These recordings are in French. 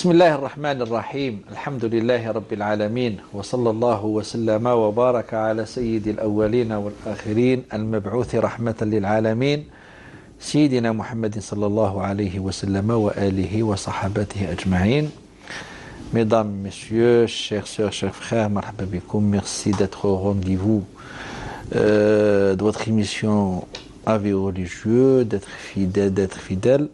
بسم الله الرحمن الرحيم الحمد لله رب العالمين وصلى الله وسلم وبارك على سيد الأولين والآخرين المبعوث رحمة للعالمين سيدنا محمد صلى الله عليه وسلم وآله وصحابته أجمعين. Mesdames, Messieurs, chères sœurs, chers frères, marhaba bikoum, merci d'être au rendez-vous de votre émission Avis religieux, d'être fidèle.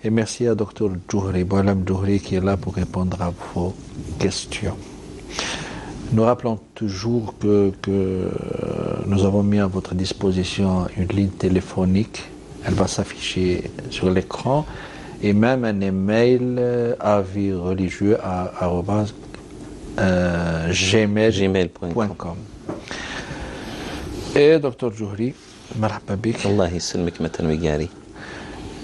Et merci à Dr Djouhri, Boualam Djouhri, qui est là pour répondre à vos questions. Nous rappelons toujours que nous avons mis à votre disposition une ligne téléphonique. Elle va s'afficher sur l'écran. Et même un email avisreligieux@gmail.com. Et Dr Djouhri, marhaba bik. Allah yissalmik matan wigari.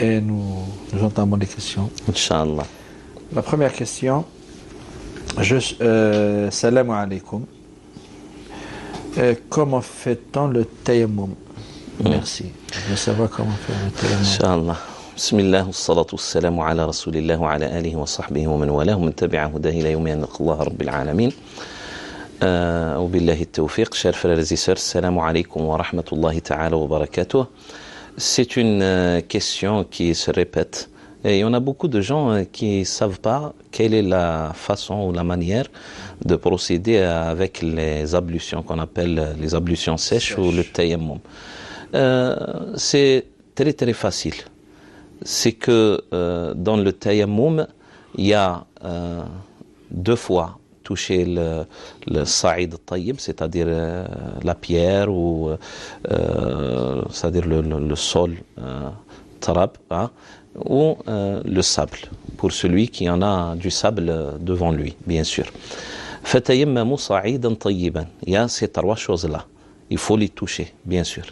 Et nous entamons les questions. Inch'Allah. La première question, salam alaikum. Comment fait-on le tayammum? Merci. Je veux savoir comment faire le tayammum. Inch'Allah. Bismillah, wassalatu wassalamu ala rasulillah wa ala alihi wa sahbihi wa man walah wa man tabi'a hudahu ila yawmi an Allah rabbil alamin. Wa billahi at-tawfiq. Chers frères et sœurs, salam alaikum wa rahmatullahi ta'ala wa barakatuh. C'est une question qui se répète et il y en a beaucoup de gens qui ne savent pas quelle est la façon ou la manière de procéder avec les ablutions qu'on appelle les ablutions sèches ou le tayammum. C'est très très facile. C'est que dans le tayammum, il y a deux fois toucher le sa'id tayyib, c'est-à-dire la pierre ou c'est-à-dire le sol tarab, hein, ou le sable, pour celui qui en a du sable devant lui, bien sûr. Fatayammamu sa'idan tayyiban. Il y a ces trois choses-là. Il faut les toucher, bien sûr.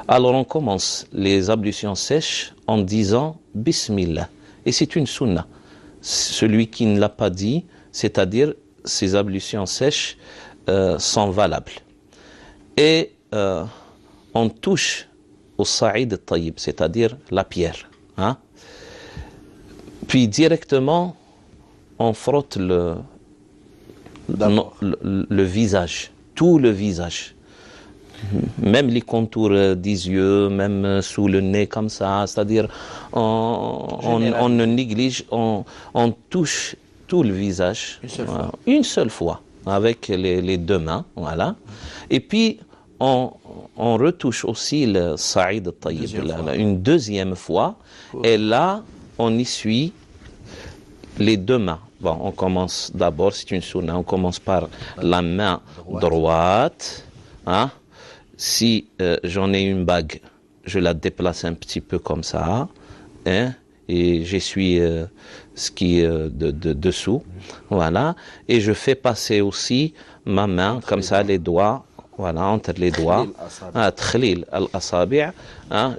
Alors on commence les ablutions sèches en disant Bismillah. Et c'est une sunna. Celui qui ne l'a pas dit, c'est-à-dire ces ablutions sèches sont valables. Et on touche au sa'id tayyib, c'est-à-dire la pierre. Hein? Puis directement, on frotte le visage, tout le visage. Même les contours des yeux, même sous le nez comme ça, c'est-à-dire on ne néglige, on touche tout le visage une seule fois avec les deux mains, voilà. Et puis on retouche aussi le sa'id tayyib une deuxième fois et là on essuie les deux mains. Bon, on commence d'abord, c'est une sunna, on commence par la main droite, hein. Si j'en ai une bague, je la déplace un petit peu comme ça, hein, et j'essuie ce qui est dessous, voilà, et je fais passer aussi ma main comme ça, les doigts, voilà, entre les doigts, thlil al-asabi',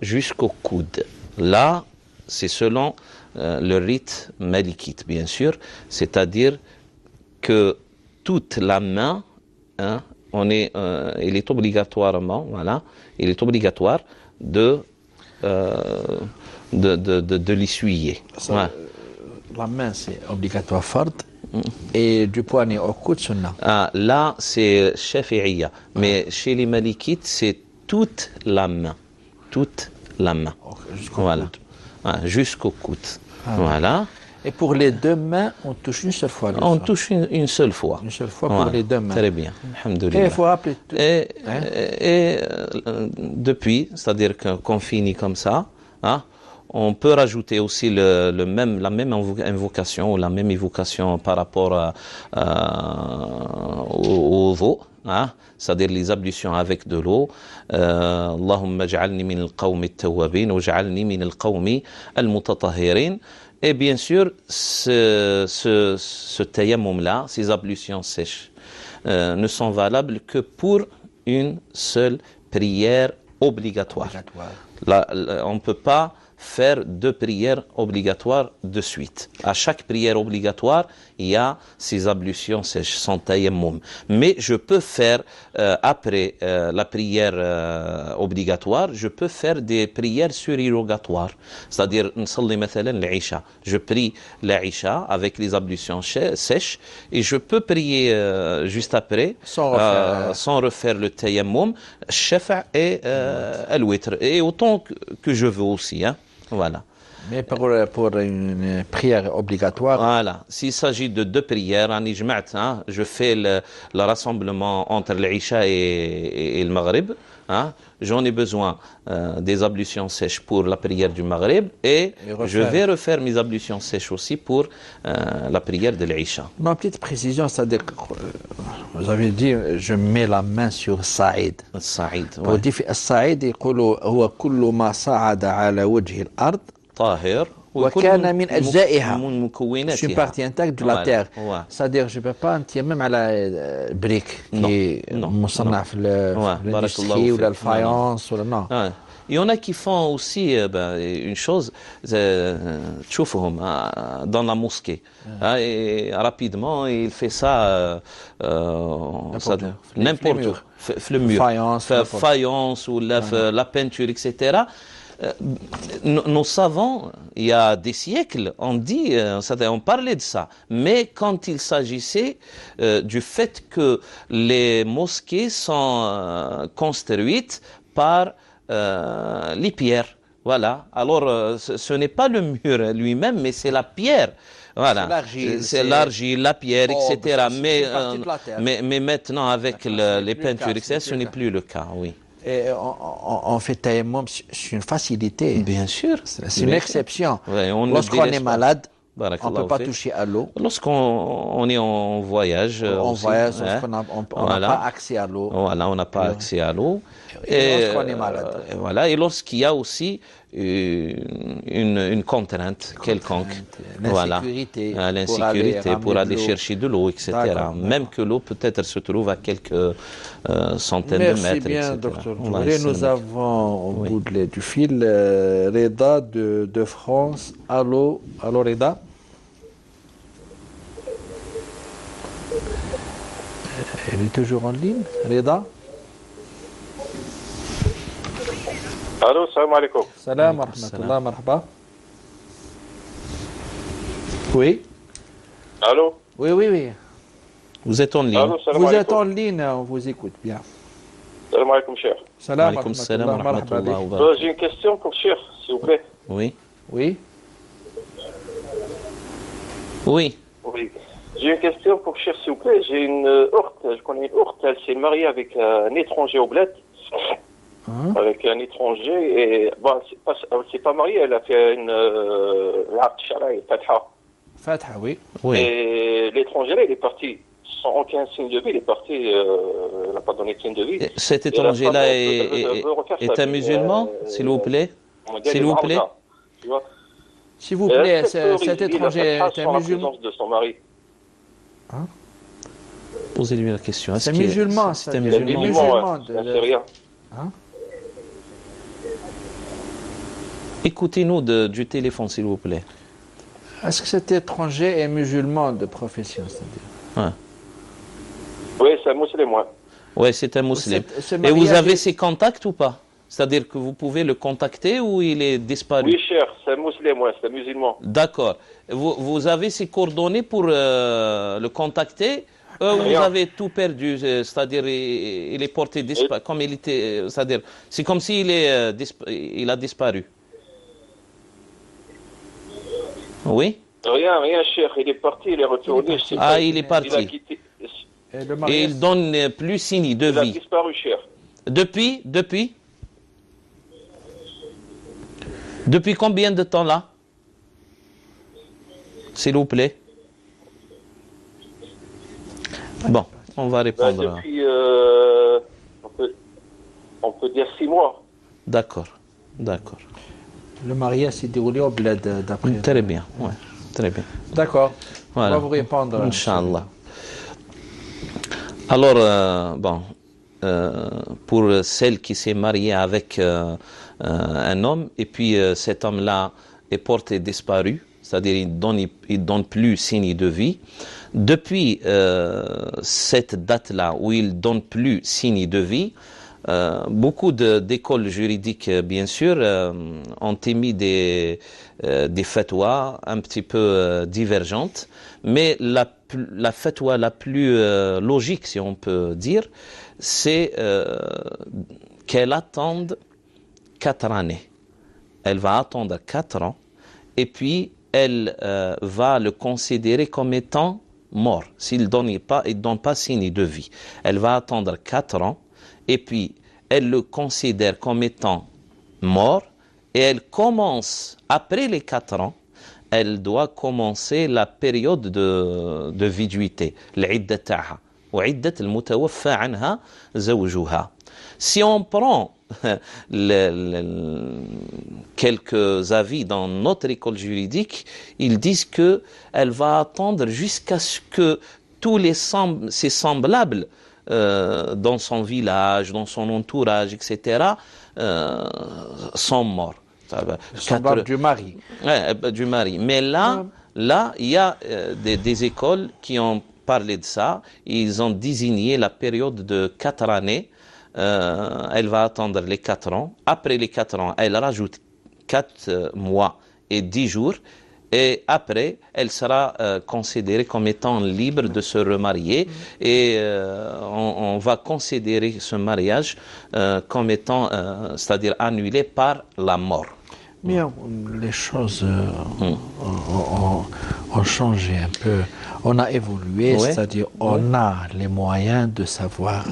jusqu'au coude. Là, c'est selon le rite malikite, bien sûr, c'est-à-dire que toute la main, hein, il est obligatoirement, voilà, il est obligatoire de l'essuyer. Ouais. La main, c'est obligatoire forte. Et du poignet au coude, sunna. Là, c'est shafi'iyya. Mais chez les malikites, c'est toute la main. Toute la main. Jusqu'au voilà. coude. Jusqu'au coude. Voilà. Et pour les deux mains, on touche une seule fois. On touche une seule fois. Une seule fois pour les deux mains. Très bien. Alhamdoulilah. Et il faut rappeler tout. Et depuis, c'est-à-dire qu'on finit comme ça, hein, on peut rajouter aussi la même invocation ou la même évocation par rapport au veau, hein, c'est-à-dire les ablutions avec de l'eau. Allahumma ja'alni min al-qawmi at-tawwabin wa ja'alni min al-qawmi al-mutatahhirin. Et bien sûr, ce tayammum-là, ces ablutions sèches, ne sont valables que pour une seule prière obligatoire. Là, on ne peut pas faire 2 prières obligatoires de suite. À chaque prière obligatoire, il y a ces ablutions sèches, sans tayammum. Mais je peux faire, après la prière obligatoire, je peux faire des prières surérogatoires. C'est-à-dire, je prie l'Aïcha avec les ablutions sèches et je peux prier juste après, sans refaire le tayammum, shafa et al-witr. Et autant que je veux aussi. Hein. Voilà. Mais pour une prière obligatoire. Voilà. S'il s'agit de 2 prières, hein, je fais le rassemblement entre l'Isha et le Maghrib. Hein. J'en ai besoin des ablutions sèches pour la prière du Maghrib et je vais refaire mes ablutions sèches aussi pour la prière de l'Isha. Ma petite précision, c'est-à-dire que vous avez dit je mets la main sur Saïd. Saïd. Pour dire Saïd, يقولوا هو كل ما صعد على وجه الأرض طاهر وكان من أجزائها. من مكوناتها. C'est une partie intacte de la terre. C'est-à-dire je ne peux pas même على brique qui est مصنع في l'industrie ou la faïence ou non. Il y en a qui font aussi une chose, تشوفهم dans la mosquée. Et rapidement, il fait ça n'importe où. Le mur. Faïence ou la peinture, etc. Nos savants, il y a des siècles, on parlait de ça. Mais quand il s'agissait du fait que les mosquées sont construites par les pierres, voilà. Alors, ce n'est pas le mur lui-même, mais c'est la pierre. Voilà, c'est l'argile, la pierre, etc. Mais maintenant, avec les peintures, etc., ce n'est plus le cas, oui. Et on fait tayammum, c'est une facilité. Bien sûr. C'est une exception. Ouais, lorsqu'on est malade, on ne peut pas toucher à l'eau. Lorsqu'on est en voyage, on n'a pas accès à l'eau. Voilà, on n'a pas accès à l'eau. Et lorsqu'on est malade. Voilà, et lorsqu'il y a aussi une contrainte quelconque. L'insécurité. Voilà. L'insécurité pour aller chercher de l'eau, etc. Même que l'eau peut-être se trouve à quelques centaines de mètres, bien, etc. Docteur Touré. Nous avons au bout du fil Reda de France. Allô, Reda. Elle est toujours en ligne, Reda. Allô, salam alaikum. Salam wa rahmatullah, marhaba. Oui. Allô. Oui. Vous êtes en ligne. Allô, vous êtes en ligne, on vous écoute bien. Salam alaikum, cher. Salam wa rahmatullah. J'ai une question pour cher, s'il vous plaît. Oui. Oui. J'ai une question pour cher, s'il vous plaît. J'ai une ourte, je connais une ourte, elle s'est mariée avec un étranger au bled. Avec un étranger et bon, c'est pas mariée, elle a fait une Fatha, oui. Et l'étranger là, il est parti sans aucun signe de vie, il est parti, il n'a pas donné de signe de vie. Cet étranger là est un musulman, s'il vous plaît. S'il vous plaît. S'il vous plaît, cet étranger est un musulman. De son mari. Posez-lui la question. C'est musulman, c'est un musulman. C'est rien. Écoutez-nous du téléphone, s'il vous plaît. Est-ce que cet étranger est musulman de profession, c'est-à-dire? Oui, c'est un musulman. Oui, c'est un musulman. Et vous avez ses contacts ou pas? C'est-à-dire que vous pouvez le contacter ou il est disparu? Oui, cher, c'est un musulman, c'est un musulman. D'accord. Vous avez ses coordonnées pour le contacter? Vous avez tout perdu, c'est-à-dire il est porté disparu, comme il était, c'est-à-dire c'est comme s'il il a disparu. Oui. Rien, cher. Il est parti, il est retourné. Il est parti. Il a quitté. Et il donne plus signe de vie. Il a disparu, cher. Depuis combien de temps là? S'il vous plaît. Bon, on va répondre. Depuis, on peut dire 6 mois. D'accord. Le mariage s'est déroulé au bled d'après. Très bien, ouais, très bien. D'accord. Voilà. On va vous répondre. Inch'Allah. Alors, pour celle qui s'est mariée avec un homme, et puis cet homme-là est porté disparu, c'est-à-dire il donne plus signe de vie. Depuis cette date-là où il donne plus signe de vie, beaucoup d'écoles juridiques, bien sûr, ont émis des fatwas un petit peu divergentes, mais la fatwa la plus logique, si on peut dire, c'est qu'elle attende 4 années. Elle va attendre 4 ans, et puis elle va le considérer comme étant mort. S'il ne donne pas signe de vie, elle va attendre 4 ans, et puis elle le considère comme étant mort, et elle commence, après les 4 ans, elle doit commencer la période de viduité, l'idda taha, ou iddat al-mutawaffa anha zawjuha. Si on prend quelques avis dans notre école juridique, ils disent que elle va attendre jusqu'à ce que tous ses semblables dans son village, dans son entourage, etc., sont morts. Semblable du mari. Du mari. Mais là, il y a des écoles qui ont parlé de ça. Ils ont désigné la période de 4 années. Elle va attendre les 4 ans. Après les 4 ans, elle rajoute 4 mois et 10 jours. Et après, elle sera considérée comme étant libre de se remarier. Et on va considérer ce mariage comme étant, c'est-à-dire annulé par la mort. Mais les choses ont changé un peu. On a évolué, c'est-à-dire on a les moyens de savoir.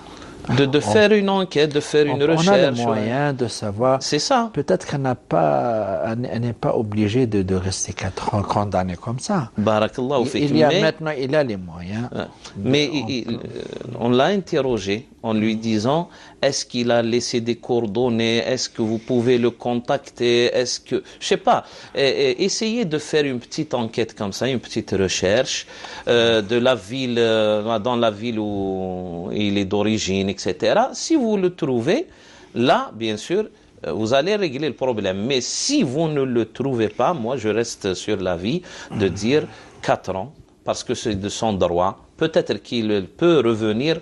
De faire une enquête, de faire une recherche. On a les moyens de savoir. C'est ça. Peut-être qu'elle n'est pas obligée de rester 4 ans condamnée comme ça. Barakallahu fik. Maintenant, il a les moyens. Mais on l'a interrogé en lui disant, est-ce qu'il a laissé des coordonnées, est-ce que vous pouvez le contacter, est-ce que, je sais pas, essayez de faire une petite enquête comme ça, une petite recherche de la ville, dans la ville où il est d'origine, etc. Si vous le trouvez, là, bien sûr, vous allez régler le problème. Mais si vous ne le trouvez pas, moi, je reste sur l'avis de dire 4 ans, parce que c'est de son droit. Peut-être qu'il peut revenir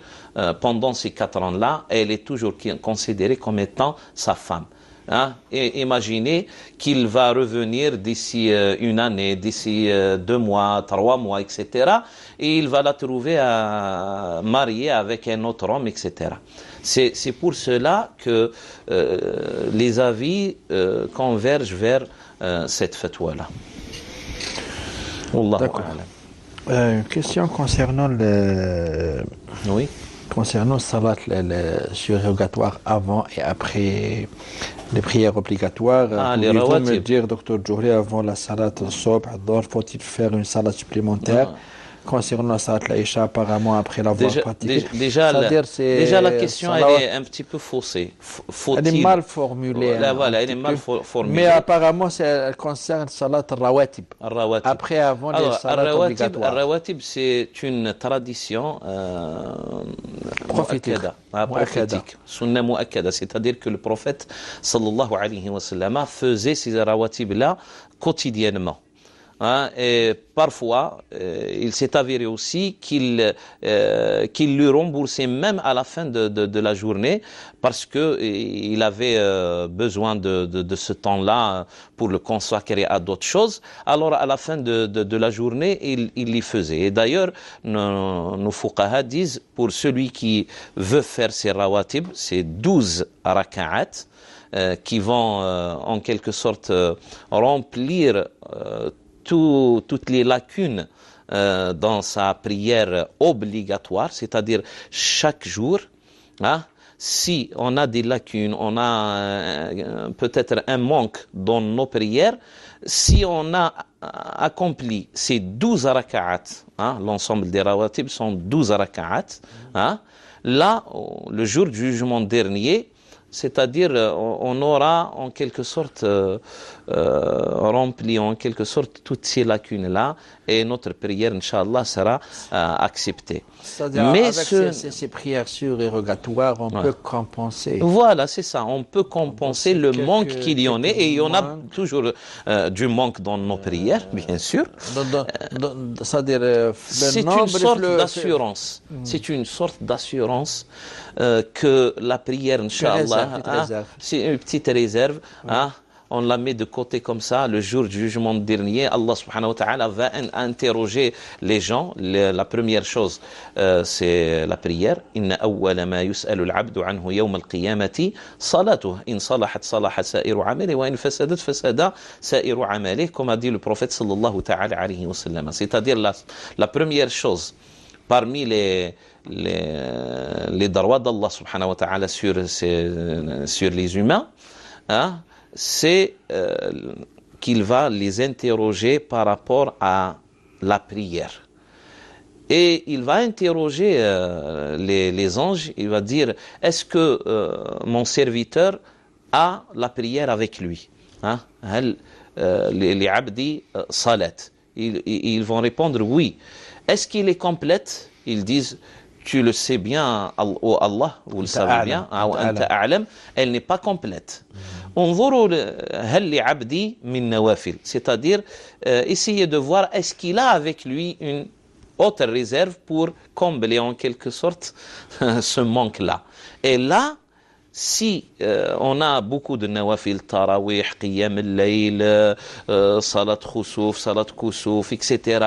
pendant ces 4 ans-là, et elle est toujours considérée comme étant sa femme. Hein? Et imaginez qu'il va revenir d'ici 1 année, d'ici 2 mois, 3 mois, etc. Et il va la trouver mariée avec un autre homme, etc. C'est pour cela que les avis convergent vers cette fatwa-là. D'accord. Une question concernant oui. Concernant salat, le surrogatoire avant et après les prières obligatoires, pouvez-vous me dire, Dr Djouri, avant la salat al-Sobh, faut-il faire une salat supplémentaire? Concernant la salat l'Aïcha, apparemment, après l'avoir pratiquée. Déjà, la question, elle est un petit peu faussée. Elle est mal formulée. Voilà, elle est mal formulée. Mais apparemment, elle concerne salat al-Rawatib. Après, avant les salats obligatoires. Al-Rawatib, c'est une tradition prophétique. Sunna mu'akkada. C'est-à-dire que le prophète, sallallahu alayhi wa sallam, faisait ces rawatib-là quotidiennement. Hein, et parfois, il s'est avéré aussi qu'il lui remboursait même à la fin de la journée parce que il avait besoin de ce temps-là pour le consacrer à d'autres choses. Alors, à la fin de la journée, il l'y faisait. Et d'ailleurs, nos fuqaha disent, pour celui qui veut faire ses rawatib, c'est 12 raka'at qui vont en quelque sorte remplir toutes les lacunes dans sa prière obligatoire, c'est-à-dire chaque jour, hein, si on a des lacunes, on a peut-être un manque dans nos prières, si on a accompli ces 12 raka'at, hein, l'ensemble des rawatib sont 12 raka'at, hein, là, le jour du jugement dernier, c'est-à-dire on aura en quelque sorte rempli en quelque sorte toutes ces lacunes-là et notre prière, Inch'Allah, sera acceptée. C'est-à-dire Mais avec ces prières surérogatoires, on peut compenser. Voilà, c'est ça. On peut compenser le manque qu'il y en ait et il y en a toujours du manque dans nos prières, bien sûr. C'est-à-dire c'est une sorte d'assurance. C'est une sorte d'assurance que la prière, Inch'Allah, c'est une petite réserve. On la met de côté comme ça, le jour du jugement dernier, Allah subhanahu wa ta'ala va interroger les gens. La première chose, c'est la prière. Inna awwala ma yus'alu al-'abdu anhu yawm al-qiyamati salatuh. In salahat salaha sa'iru 'amalihi wa in fasadat fasada sa'iru 'amalihi, comme a dit le prophète sallallahu ta'ala alayhi wa sallam. C'est-à-dire la première chose parmi les droits d'Allah subhanahu wa ta'ala sur les humains, c'est qu'il va les interroger par rapport à la prière. Et il va interroger les anges, il va dire, est-ce que mon serviteur a la prière avec lui? Les abdi salat. Ils vont répondre oui. Est-ce qu'il est complète? Ils disent, tu le sais bien, oh Allah, vous le savez bien, elle n'est pas complète. C'est-à-dire, essayer de voir est-ce qu'il a avec lui une autre réserve pour combler en quelque sorte ce manque-là. Et là, si on a beaucoup de nawafil, tarawih, qiyam al-layl, salat khusuf, salat kusuf, etc.,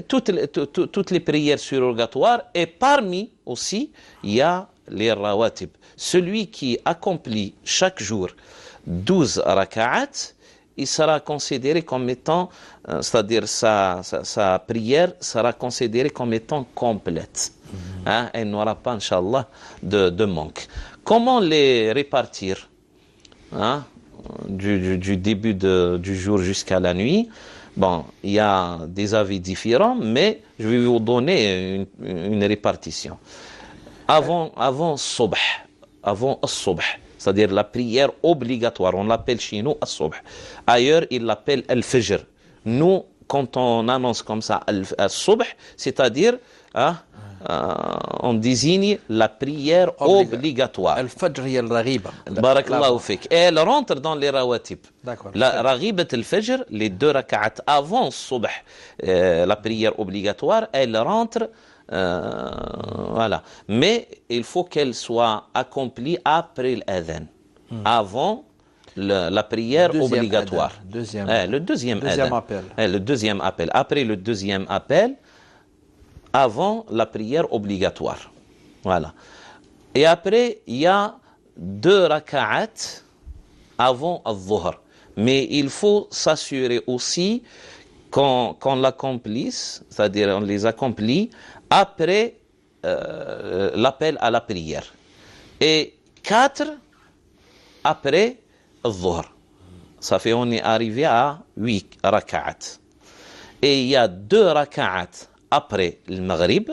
toutes les prières surrogatoires, et parmi aussi, il y a les rawatib. Celui qui accomplit chaque jour 12 raka'at, il sera considéré comme étant, c'est-à-dire sa prière sera considérée comme étant complète. Elle n'aura pas, Inch'Allah, de manque. Comment les répartir du début du jour jusqu'à la nuit? Bon, il y a des avis différents, mais je vais vous donner une répartition. Avant Subh, avant As-Subh, c'est-à-dire la prière obligatoire, on l'appelle chez nous As-Subh. Ailleurs, ils l'appellent Al-Fajr. Nous, quand on annonce comme ça Al-Subh, c'est-à-dire on désigne la prière obligatoire. Al-Fajr hiya al-Raghiba. Barakallahu fik. Et elle rentre dans les rawatib. D'accord. La Raghibat al-Fajr, les 2 raka'at avant Subh, la prière obligatoire, elle rentre. Voilà. Mais il faut qu'elle soit accomplie après l'adhan, avant la prière obligatoire. Le deuxième appel. Le deuxième appel. Après le deuxième appel, avant la prière obligatoire. Voilà. Et après, il y a 2 raka'at avant al-Dhuhr. Mais il faut s'assurer aussi qu'on l'accomplisse, c'est-à-dire on les accomplit après l'appel à la prière. Et 4 après al-Dhuhr. Ça fait on est arrivé à 8 raka'at. Et il y a 2 raka'at après le Maghrib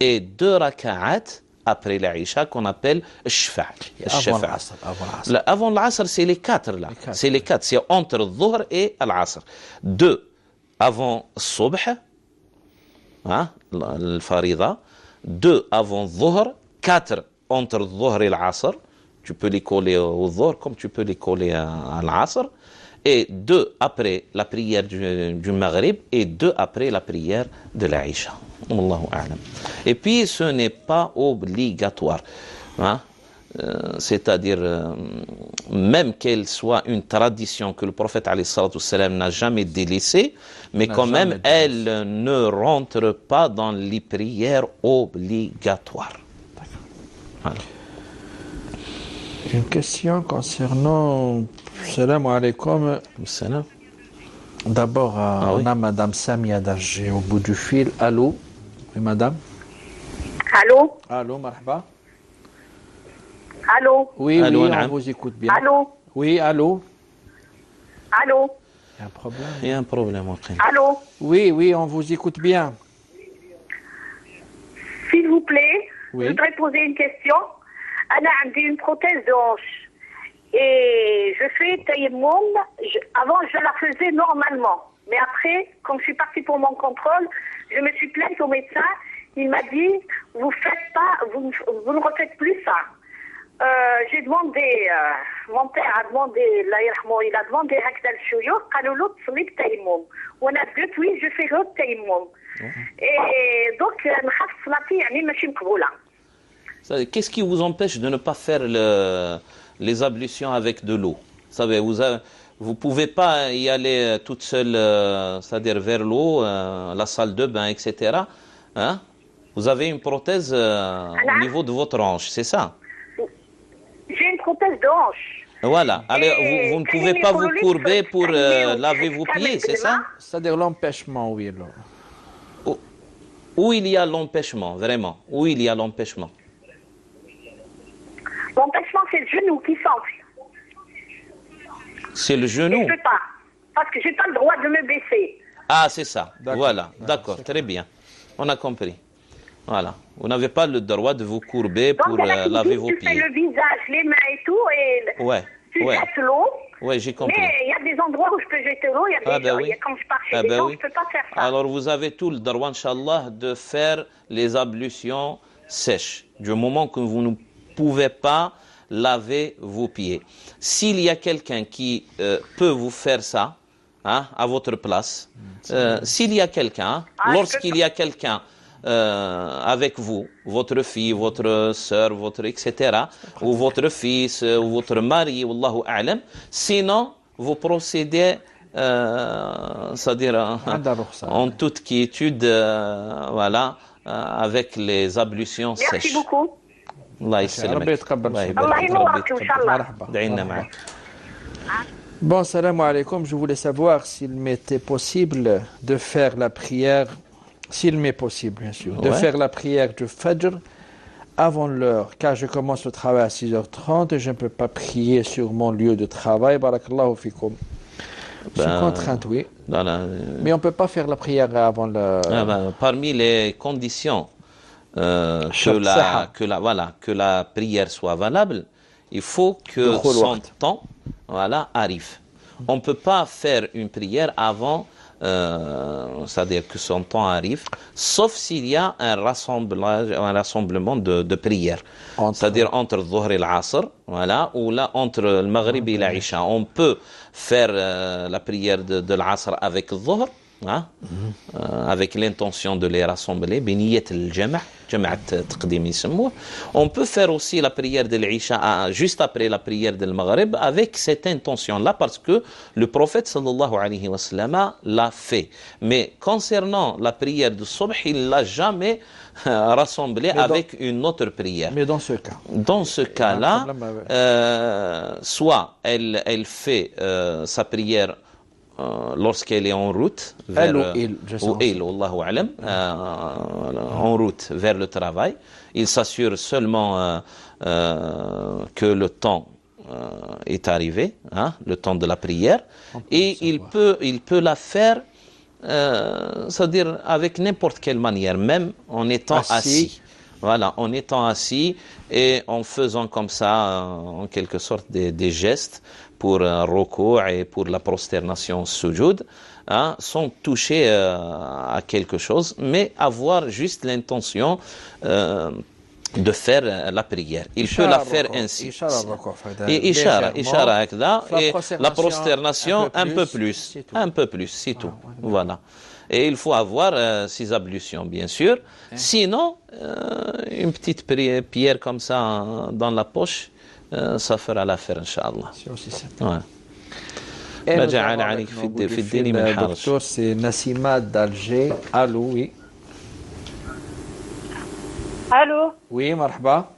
et 2 raka'at après l'Aïcha qu'on appelle Shfa'. Avant l'Asr, c'est les 4 là. C'est les 4. C'est entre le Dhuhr et l'Asr. 2 avant le Subh, le Farida. 2 avant le Dhuhr. 4 entre le Dhuhr et l'Asr. Tu peux les coller au Dhuhr comme tu peux les coller à l'Asr. Et 2 après la prière du Maghrib et 2 après la prière de l'Aïcha. Wallahu a'lam. Et puis ce n'est pas obligatoire. C'est-à-dire, même qu'elle soit une tradition que le prophète alayhi salatu wassalam n'a jamais délaissée, mais quand même, elle ne rentre pas dans les prières obligatoires. Voilà. Une question concernant... Salam alaikum. Salam. D'abord, on a Madame Samia d'Alger au bout du fil. Allô? Oui, Madame? Allô? Allô, marhaba? Allô? Oui, allô, oui, on vous écoute bien. Allô? Oui, allô? Allô? Il y a un problème. Il y a un problème. Allô? Oui, oui, on vous écoute bien. S'il vous plaît, Oui. je voudrais poser une question. أنا عندي une prothèse de hanche. Et je fais tayammum. Avant, je la faisais normalement. Mais après, quand je suis partie pour mon contrôle, je me suis plainte au médecin. Il m'a dit, vous faites pas, vous ne refaites plus ça. J'ai demandé, mon père a demandé, il a demandé هكذا للشيوخ قالوا له تصلي بالتيمم. وانا قلت oui, je fais le tayammum. Et donc نخاف صلاتي يعني ماشي مقبولة. Qu'est-ce qui vous empêche de ne pas faire les ablutions avec de l'eau? Vous savez, vous pouvez pas y aller toute seule, c'est-à-dire vers l'eau, la salle de bain, etc. Hein? Vous avez une prothèse au niveau de votre hanche, c'est ça? J'ai une prothèse de hanche. Voilà. Allez, vous ne pouvez pas vous courber pour laver vos pieds, c'est ça? C'est-à-dire l'empêchement, oui. Où il y a l'empêchement, vraiment? Où il y a l'empêchement? L'empêchement, c'est le genou qui s'enfle. C'est le genou? Je ne peux pas. Parce que je n'ai pas le droit de me baisser. Ah, c'est ça. Voilà. D'accord. Très bien. On a compris. Voilà. Vous n'avez pas le droit de vous courber pour laver vos pieds. Tu fais le visage, les mains et tout, et tu jettes l'eau. Oui, j'ai compris. Mais il y a des endroits où je peux jeter l'eau, il y a des gens, quand je pars chez des gens, je ne peux pas faire ça. Alors vous avez tout le droit, Inch'Allah, de faire les ablutions sèches. Du moment que vous ne pouvez pas laver vos pieds. S'il y a quelqu'un qui peut vous faire ça, hein, à votre place, s'il y a quelqu'un, lorsqu'il y a quelqu'un avec vous, votre fille, votre sœur, votre etc., ou votre fils, ou votre mari, Wallahu a'lam, sinon vous procédez, c'est-à-dire en toute quiétude, voilà, avec les ablutions sèches. Merci beaucoup. الله يسلمك. Bon, salam alaikum. Je voulais savoir s'il m'était possible de faire la prière, s'il m'est possible bien sûr, de faire la prière du Fajr avant l'heure, car je commence le travail à 6h30 et je ne peux pas prier sur mon lieu de travail. Barakallahu fikum. Je suis contrainte, oui. Mais on ne peut pas faire la prière avant l'heure. Parmi les conditions que la prière soit valable, il faut que son temps arrive. On ne peut pas faire une prière avant, c'est-à-dire que son temps arrive, sauf s'il y a un rassemblement de prières. C'est-à-dire entre le Dhuhr et l'Asr, voilà, ou là entre le Maghrib et l'Isha. On peut faire la prière de l'Asr avec le Dhuhr, hein, avec l'intention de les rassembler, بنية الجمع, جمع التقديم يسموه. On peut faire aussi la prière de l'Isha juste après la prière de Maghrib avec cette intention-là parce que le prophète sallallahu alayhi wa sallam l'a fait. Mais concernant la prière de Subh, il l'a jamais rassemblée avec une autre prière. Mais dans ce cas? Dans ce cas-là, soit elle fait sa prière lorsqu'elle est en route vers, Wallahu a'lam, en route vers le travail, il s'assure seulement que le temps est arrivé, hein, le temps de la prière, et il peut la faire, c'est-à-dire avec n'importe quelle manière, même en étant assis. Voilà, en étant assis et en faisant comme ça, en quelque sorte, des gestes pour ruku' et pour la prosternation sujoud, hein, sans toucher à quelque chose, mais avoir juste l'intention de faire la prière. Il peut la faire ainsi. Et ishara, et la prosternation un peu plus, c'est tout. Voilà. Et il faut avoir ses ablutions, bien sûr. Sinon, une petite pierre comme ça dans la poche, ça fera l'affaire, Inch'Allah. C'est aussi ça. Docteur, c'est Nassima d'Alger. Allô, oui. Allô? Oui, marhaba.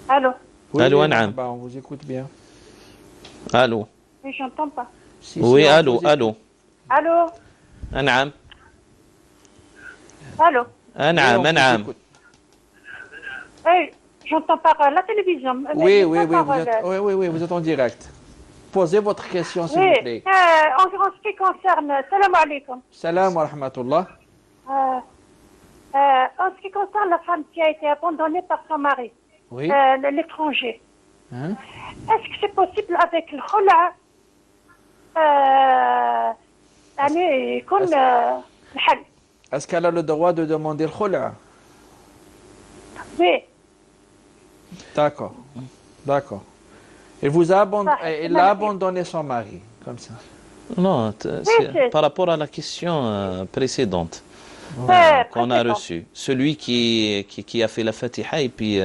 Allô? Oui, allô, marhaba, on vous écoute bien. Allô? Oui, j'entends pas. Oui, allô, allô. Allô? نعم. Allô? نعم نعم. J'entends par la télévision. Oui, vous êtes en direct. Posez votre question, s'il vous plaît. En ce qui concerne... Salam alaikum. Salam wa rahmatullah. En ce qui concerne la femme qui a été abandonnée par son mari, Oui. l'étranger. Hein? Est-ce que c'est possible avec le khula يعني يكون الحل؟ Est-ce qu'elle a le droit de demander le khula? Oui. D'accord. D'accord. Il vous a abandonné, Ça, il a abandonné son mari, comme ça. Non, c'est- par rapport à la question précédente qu'on a reçue. Celui qui a fait la Fatiha et puis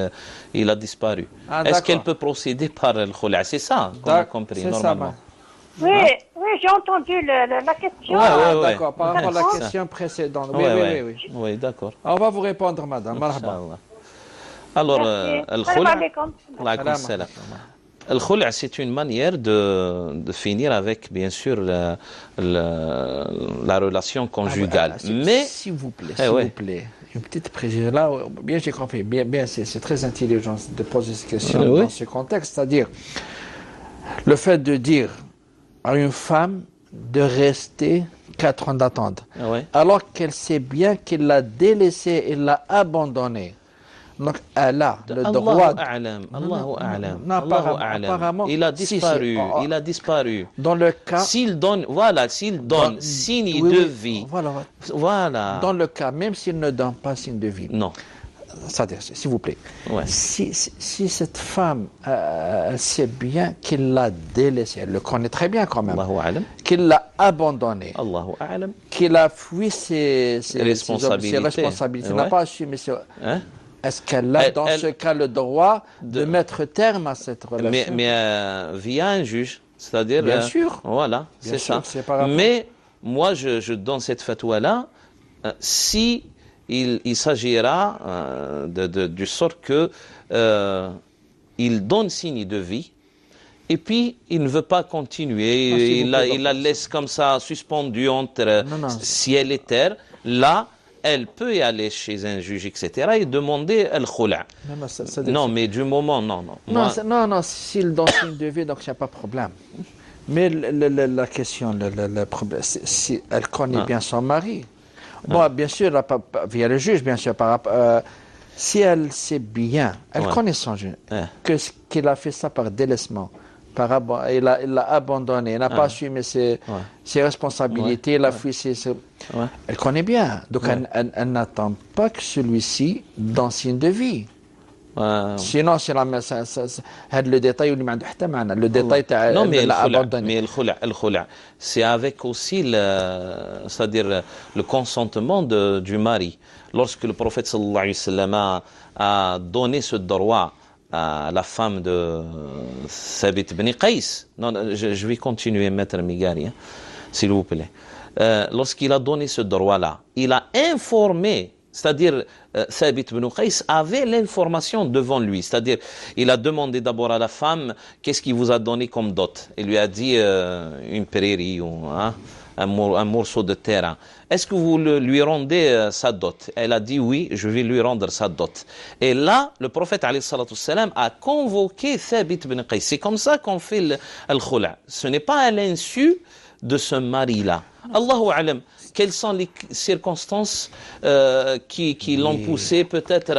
il a disparu. Ah, Est-ce d'accord. qu'elle peut procéder par le khula? C'est ça qu'on a compris C'est ça, normalement. Oui, oui, j'ai entendu la question. Ouais, Ah, ouais. d'accord, par rapport à la C'est ça. question précédente. Oui, Ouais, oui, ouais. oui, oui. Oui, d'accord. On va vous répondre, madame. Marhaba. Inch'Allah. Alors, Merci. le Salam khula, alaikum. Alaykoum salam. Le khula, c'est une manière de finir avec, bien sûr, la relation conjugale. Ah, Mais, s'il vous plaît, Eh s'il ouais. vous plaît, une petite précision. Là, bien j'ai compris, bien c'est très intelligent de poser cette question Oui. dans ce contexte, c'est-à-dire le fait de dire à une femme de rester 4 ans d'attente, ouais. alors qu'elle sait bien qu'il l'a délaissé et l'a abandonné. Donc elle a le droit. Allahu a'lam, Allahu a'lam, non, Allahu apparemment, a'lam. Il a si, disparu, si. il a disparu. Dans le cas. S'il donne, voilà, s'il donne signe Oui, de oui, vie, Voilà. voilà. Dans le cas, même s'il ne donne pas signe de vie. Non, C'est-à-dire, s'il vous plaît, ouais. si cette femme elle sait bien qu'il l'a délaissé, elle le connaît très bien quand même, Allahu a'lam, qu'il l'a abandonné, Allahu a'lam. qu'il a fui ses Responsabilités. responsabilités, Ouais. n'a pas assumé ses... Hein? Est-ce qu'elle a dans Elle- ce cas le droit de mettre terme à cette relation? Mais via un juge, c'est-à-dire... Bien sûr. Voilà, Bien c'est sûr, ça. c'est par rapport- Mais moi, je donne cette fatwa-là, si il s'agira du sort que il donne signe de vie, et puis il ne veut pas continuer, Ah, s'il vous plaît, il la laisse comme ça suspendue entre Non. ciel et terre, là, elle peut y aller chez un juge, etc., et demander le khula. Non, mais du moment, non. Moi- Non, s'il donne signe de vie, donc il n'y a pas de problème. Mais la question, le problème, si elle connaît bien son mari, bon, bien sûr, via le juge, bien sûr, par rapport, si elle sait bien, elle connaît son juge, qu'il a fait ça par délaissement, il l'a abandonné, il n'a pas assumé ses responsabilités, il a fui elle connaît bien, donc elle n'attend pas que celui-ci donne signe de vie. Sinon, c'est le détail où le détail non, mais l'a abandonné. le khula, c'est avec aussi c'est-à-dire le consentement du mari. Lorsque le prophète sallallahu alayhi wa sallam a donné ce droit à la femme de Thabit ibn Qais, non, je vais continuer, maître Migari, s'il vous plaît. Lorsqu'il a donné ce droit-là, il a informé, c'est-à-dire Thabit ibn Qais avait l'information devant lui, c'est-à-dire il a demandé d'abord à la femme qu'est-ce qu'il vous a donné comme dot. Il lui a dit une prairie ou un morceau de terrain. Est-ce que vous lui rendez sa dot? Elle a dit oui, je vais lui rendre sa dot. Et là, le prophète alayhi salatu wassalam a convoqué Thabit ibn Qais. C'est comme ça qu'on fait le khula. Ce n'est pas à l'insu de ce mari-là. Allahu a'lam. Quelles sont les circonstances qui l'ont poussé peut-être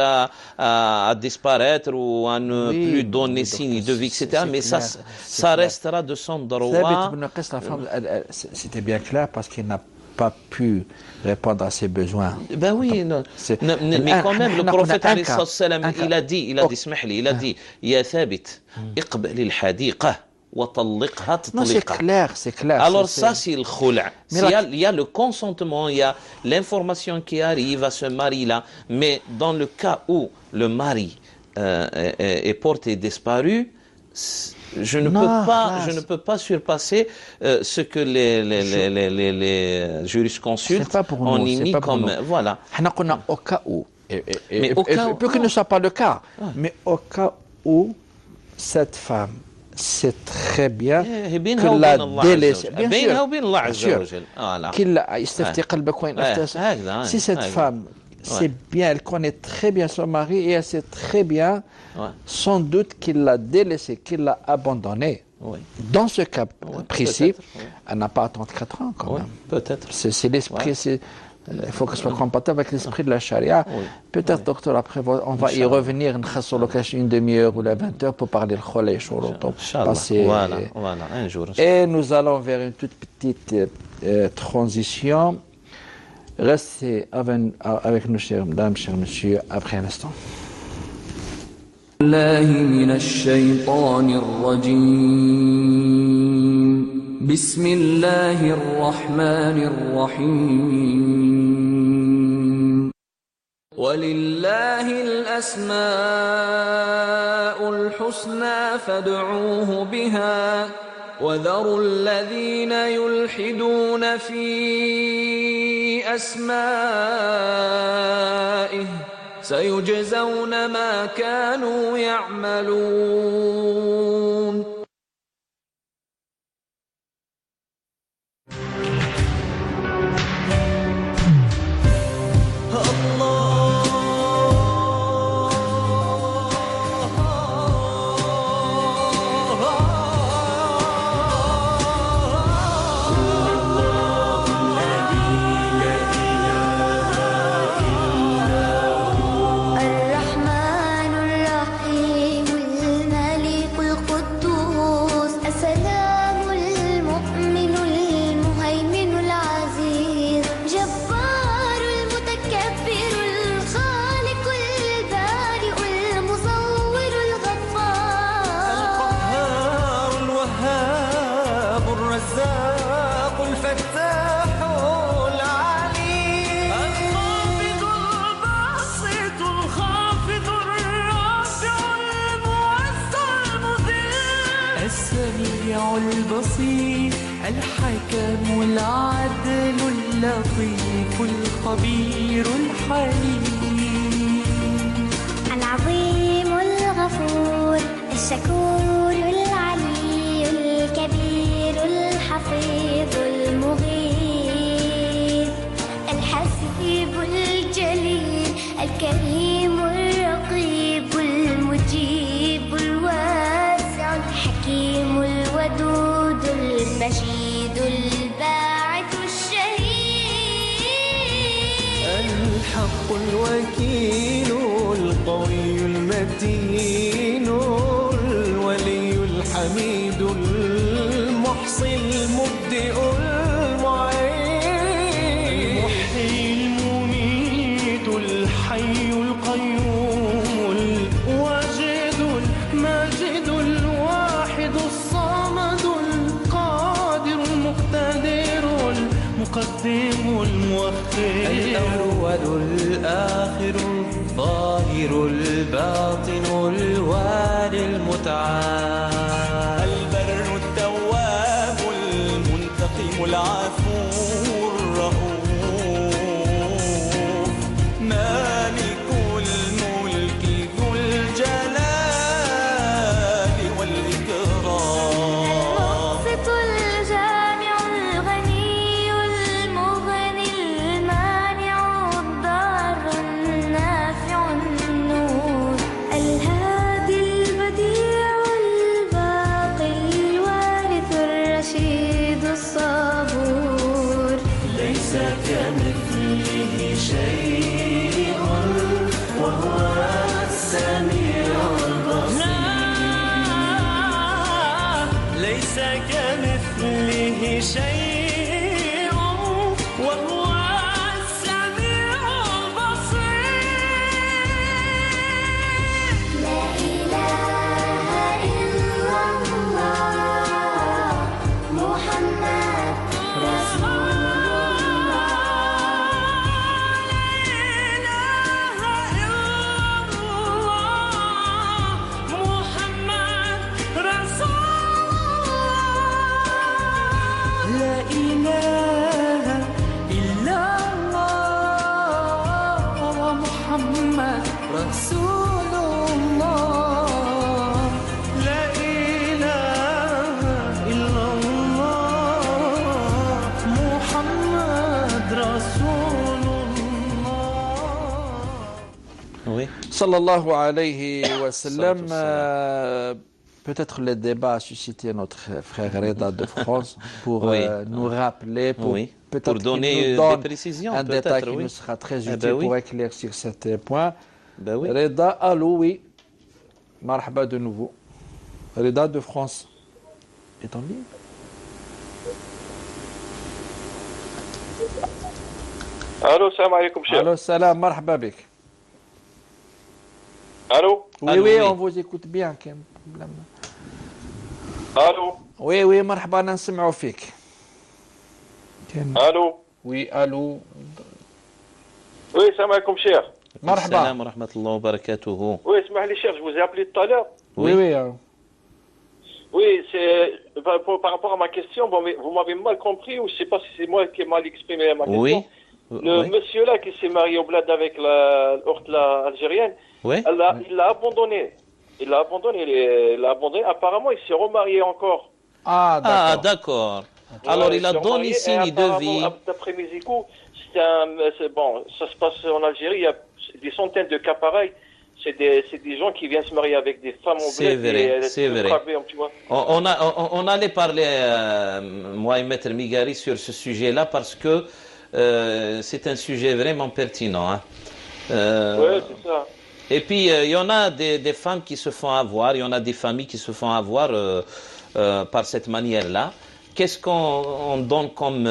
à disparaître ou à ne plus donner signe de vie, etc. Mais ça restera de son droit. La femme, c'était bien clair parce qu'il n'a pas pu répondre à ses besoins. Ben oui, mais quand même, le prophète alayhi salam, il a dit, Ya Thabit, iqbal al-hadiqa. Non, c'est clair. Alors ça, c'est le khula. Il y a le consentement, il y a l'information qui arrive à ce mari-là. Mais dans le cas où le mari est porté disparu, je ne peux pas surpasser ce que les jurisconsultes ont émis comme... Voilà. Au cas où, mais peut que ne soit pas le cas, mais au cas où cette femme sait très bien que la délaissé. Bien sûr. Si cette femme sait bien, elle connaît très bien son mari et elle sait très bien, sans doute qu'il l'a délaissé, qu'il l'a abandonné. Dans ce cas précis, elle n'a pas à 34 ans quand même. Peut-être. C'est l'esprit, Il faut que ce soit compatible avec l'esprit de la charia. Peut-être, docteur, après, on va y revenir une demi-heure ou 20 heures pour parler de khol et shurut. Voilà, un jour. Et nous allons vers une toute petite transition. Restez avec nous, chères mesdames, chers messieurs, après un instant. الله من الشيطان الرجيم بسم الله الرحمن الرحيم ولله الأسماء الحسنى فادعوه بها وذروا الذين يلحدون في أسمائه سيجزون ما كانوا يعملون البصير الحكم العدل اللطيف الخبير الحليم العظيم الغفور الشكور العلي الكبير الحفيظ المغيث الحسيب الجليل الكريم الرقيب المجيب الواسع الحكيم الودود المجيد الباعث الشهيد الحق الوكيل القوي المتين الولي الحميد المحصي المبدئ المعين المحيي المميت الحي القيوم الواجد الماجد الواحد الصمد القادر المقتدر المقدم المؤخر الأول الآخر الظاهر الباطن الوالي المتعال البر التواب المنتقم العفو الرؤوف مالك الملك ذو الجلال والإكرام المقسط الجامع الغني المغني المانع الضار النافع النور الهادي البديع الباقي الوارث الرشيد الصبور ليس كمثله شيء وهو السميع البصير ليس كمثله شيء وهو السميع البصير لا إله إلا الله محمد رسول لا إله إلا الله محمد رسول الله لا إله إلا الله محمد رسول الله Oui. Sallallahu alayhi wa sallam. Peut-être le débat a suscité notre frère Reda de France pour nous rappeler, pour peut-être Pour qu'il donner nous donne des précisions, un détail peut-être, qui oui. nous sera très Eh utile ben oui. pour éclaircir cet point. Ben oui. Reda, allô, oui. Marhaba de nouveau. Reda de France. Est en ligne? Allô, salam alaikum, cher. Allô, salam, marhaba bik. Allô? Oui, Allô, oui, oui. on vous écoute bien. Quel problème? Allô? Oui, oui, مرحبا نسمعوا فيك. Allô? Oui, allô. Oui, salam alaikum, cher. مرحبا. السلام ورحمة الله وبركاته. Oui, اسمح لي, cher, je vous ai appelé tout à l'heure. Oui, Oui. oui. Oui, c'est par rapport à ma question, bon, mais vous m'avez mal compris ou je sais pas si c'est moi qui ai mal exprimé ma question. Oui. Le Oui. monsieur là qui s'est marié au bled avec la algérienne, Oui. il l'a abandonné. Il l'a abandonné. Il l'a abandonné. Apparemment, il s'est remarié encore. Ah, Ah, d'accord. d'accord. Alors, Ouais, il a s'est donné remarié, et signe de vie. apparemment, d'après mes échos, bon, ça se passe en Algérie. Il y a des centaines de cas pareils. C'est des gens qui viennent se marier avec des femmes au C'est bled. vrai, c'est vrai. Tu vois. On allait parler, moi et Maître Migari, sur ce sujet-là parce que c'est un sujet vraiment pertinent. Hein. Ouais, c'est ça. Et puis, il y en a des femmes qui se font avoir, il y en a des familles qui se font avoir par cette manière-là. Qu'est-ce qu'on donne comme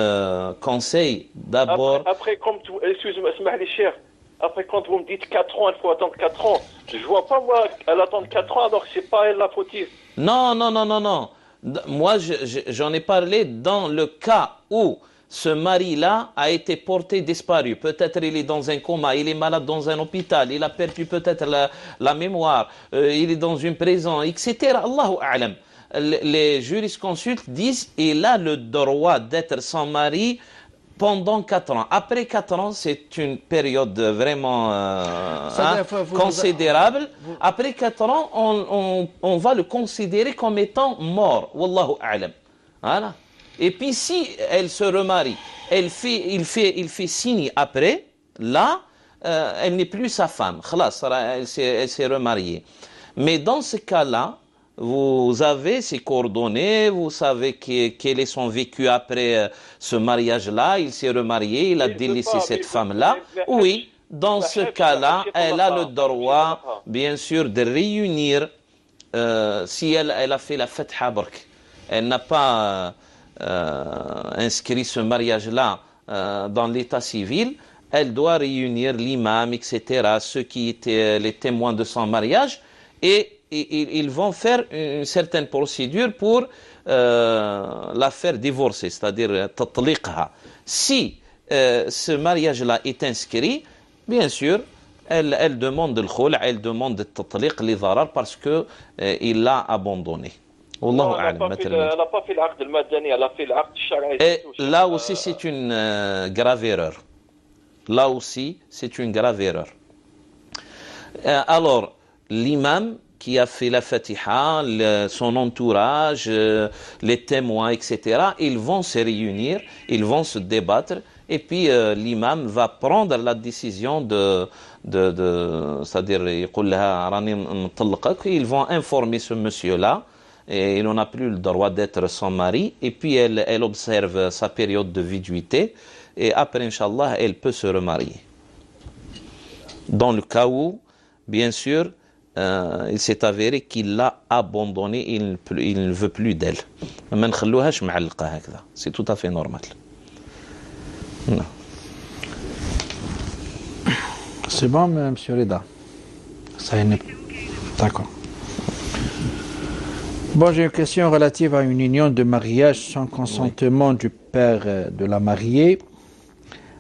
conseil? D'abord... Après, comme tu... Excuse-moi, c'est cher. Après, quand vous me dites 4 ans, il faut attendre 4 ans. Je vois pas, moi, elle attend 4 ans, alors que c'est pas elle la fautive. Non, non, non, non, non. Moi, j'en ai parlé dans le cas où ce mari-là a été porté disparu. Peut-être il est dans un coma, il est malade dans un hôpital, il a perdu peut-être la mémoire, il est dans une prison, etc. Allahu a'lam. Les jurisconsultes disent qu'il a le droit d'être sans mari pendant 4 ans. Après 4 ans, c'est une période vraiment considérable. Après 4 ans, on va le considérer comme étant mort. Wallahu a'lam. Voilà. Et puis si elle se remarie, il fait signe après, là, elle n'est plus sa femme. Khalas, elle s'est remariée. Mais dans ce cas-là, vous avez ses coordonnées, vous savez quel est son vécu après ce mariage-là, il s'est remarié, il a délaissé cette femme-là. Oui, dans ce cas-là, elle a le droit, bien sûr, de réunir, si elle a fait la fête Habark. Elle n'a pas inscrit ce mariage-là dans l'état civil, elle doit réunir l'imam, etc., ceux qui étaient les témoins de son mariage, et ils vont faire une certaine procédure pour la faire divorcer, c'est-à-dire tatliqha. Si ce mariage-là est inscrit, bien sûr, elle demande le khul', elle demande le tatliq li dharar parce que il l'a abandonné. Wallahu a'lam. Elle n'a pas fait l'aqd al-madani, elle a fait l'aqd al-shara'i. Et là aussi, c'est une grave erreur. Là aussi, c'est une grave erreur. Alors, l'imam qui a fait la Fatiha, son entourage, les témoins, etc., ils vont se réunir, ils vont se débattre, et puis l'imam va prendre la décision c'est-à-dire, ils vont informer ce monsieur-là, et il n'en a plus le droit d'être son mari, et puis elle observe sa période de viduité, et après, Inch'Allah, elle peut se remarier. Dans le cas où, bien sûr, il s'est avéré qu'il l'a abandonné, il ne veut plus d'elle. C'est tout à fait normal. Non. C'est bon, monsieur Reda. Ça n'est... D'accord. Bon, j'ai une question relative à une union de mariage sans consentement du père de la mariée.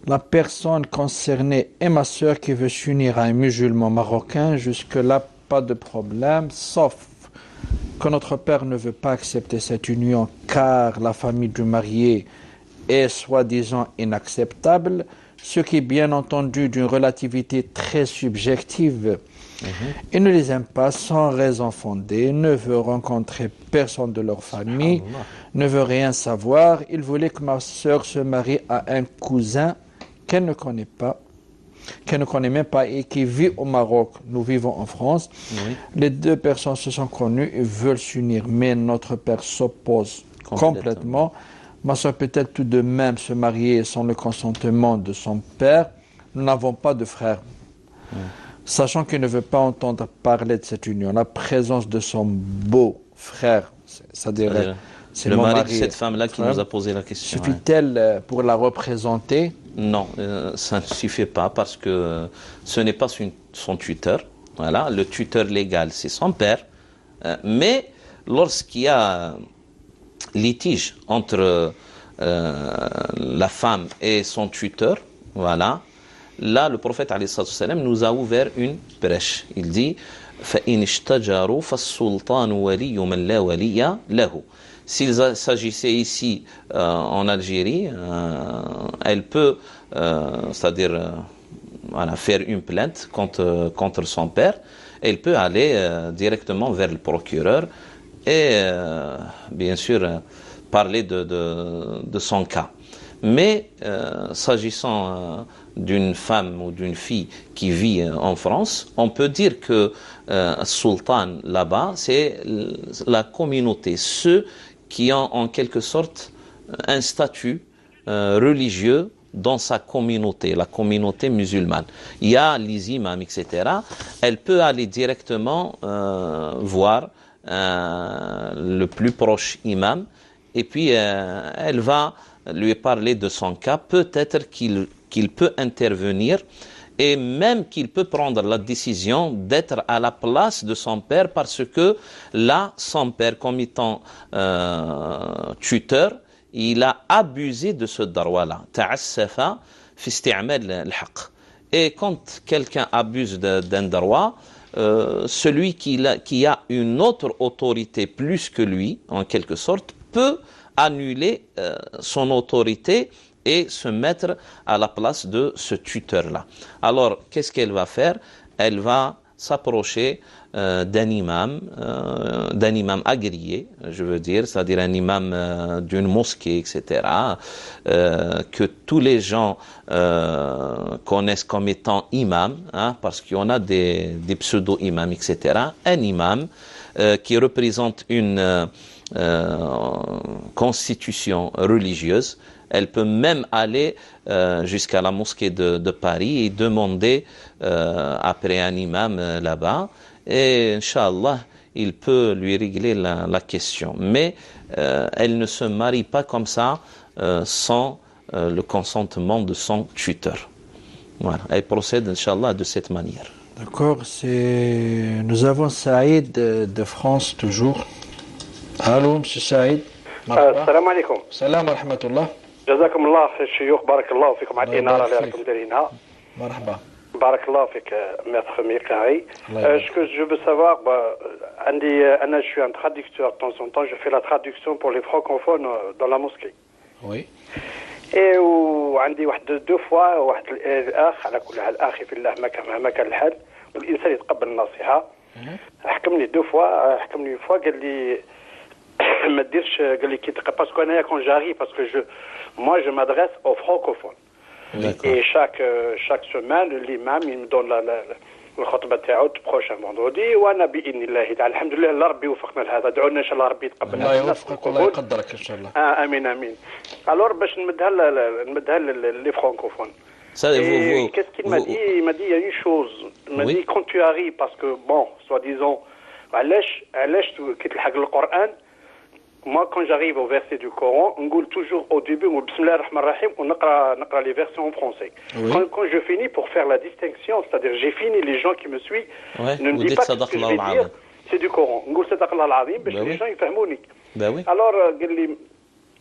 La personne concernée est ma sœur qui veut s'unir à un musulman marocain. Jusque-là, pas de problème, sauf que notre père ne veut pas accepter cette union car la famille du marié est soi-disant inacceptable, ce qui est bien entendu d'une relativité très subjective. Il ne les aime pas sans raison fondée, ne veut rencontrer personne de leur famille, ne veut rien savoir. Il voulait que ma sœur se marie à un cousin qu'elle ne connaît pas, qu'elle ne connaît même pas et qui vit au Maroc. Nous vivons en France. Oui. Les deux personnes se sont connues et veulent s'unir, mais notre père s'oppose complètement. Ma soeur peut-elle tout de même se marier sans le consentement de son père? Nous n'avons pas de frère. Sachant qu'il ne veut pas entendre parler de cette union, la présence de son beau-frère, c'est-à-dire c'est le mon mari de mari, cette femme-là qui nous a posé la question. suffit-elle pour la représenter? Non, ça ne suffit pas parce que ce n'est pas son tuteur. Voilà, le tuteur légal, c'est son père. Mais lorsqu'il y a litige entre la femme et son tuteur, voilà, là, le prophète alayhi salatu wassalam, nous a ouvert une brèche. Il dit فَإِنِ اشْتَجَرُوا فَالسُّلْطَانُ وَلِيُّ مَنْ لَا وَلِيَّ لَهُ. S'il s'agissait ici en Algérie, elle peut, c'est-à-dire voilà, faire une plainte contre son père. Elle peut aller directement vers le procureur et bien sûr parler de son cas. Mais s'agissant d'une femme ou d'une fille qui vit en France, on peut dire que sultan là-bas, c'est la communauté, ceux qui ont en quelque sorte un statut religieux dans sa communauté, la communauté musulmane. Il y a les imams, etc. Elle peut aller directement voir le plus proche imam et puis elle va lui parler de son cas. Peut-être qu'il peut intervenir et même qu'il peut prendre la décision d'être à la place de son père parce que là, son père, comme étant tuteur, il a abusé de ce droit-là. Ta'assafa fi isti'mal al-haqq. Et quand quelqu'un abuse d'un droit, celui qui a une autre autorité plus que lui, en quelque sorte, peut annuler son autorité et se mettre à la place de ce tuteur-là. Alors, qu'est-ce qu'elle va faire? Elle va s'approcher d'un imam agréé, je veux dire, c'est-à-dire un imam d'une mosquée, etc., que tous les gens connaissent comme étant imam, hein, parce qu'il y en a des pseudo-imams, etc. Un imam qui représente une constitution religieuse. Elle peut même aller jusqu'à la mosquée de Paris et demander après un imam là-bas. Et Inch'Allah, il peut lui régler la question. Mais elle ne se marie pas comme ça sans le consentement de son tuteur. Voilà. Elle procède, Inch'Allah, de cette manière. D'accord. Nous avons Saïd de France toujours. Allô, monsieur Saïd. السلام عليكم. السلام ورحمة الله. جزاكم الله خير الشيوخ، بارك الله فيكم على الإنارة اللي راكم دايرينها. مرحبا. بارك الله فيك maître Mikaï. Ce que je veux savoir, je suis un traducteur de temps en temps, je fais la traduction pour les francophones dans la mosquée. Oui. Et وعندي deux fois واحد الأخ على كل حال أخي في الله مهما كان الحال والإنسان يتقبل النصيحة. حكمني deux fois حكمني une fois قال لي ما تديرش قال لي كي تقرا باسكو انايا كون جاري باسكو moi je m'adresse aux francophones. Et chaque semaine l'imam il me donne الخطبه تاعو prochain vendredi وانا باذن الله تعالى الحمد لله الله ربي وفقنا لهذا. ادعوا لنا ان شاء الله ربي يتقبلنا. الله يوفقك والله يقدرك ان شاء الله. امين امين. alors باش نمدها لي francophones. Qu'est-ce qu'il m'a dit? Il m'a dit il y a une chose. Il m'a dit quand tu arrives parce que bon soi-disant علاش كي تلحق القرآن. Moi, quand j'arrive au verset du Coran, on dit toujours au début, on dit Bismillah ar-Rahman ar-Rahim, on lit les versets en français. Oui. Quand je finis pour faire la distinction, c'est-à-dire j'ai fini, les gens qui me suivent, ne me disent pas ce que je vais dire, c'est du Coran. On dit Sadaq Allah al-Azim, parce que les gens ils fahmouni. Alors, il dit,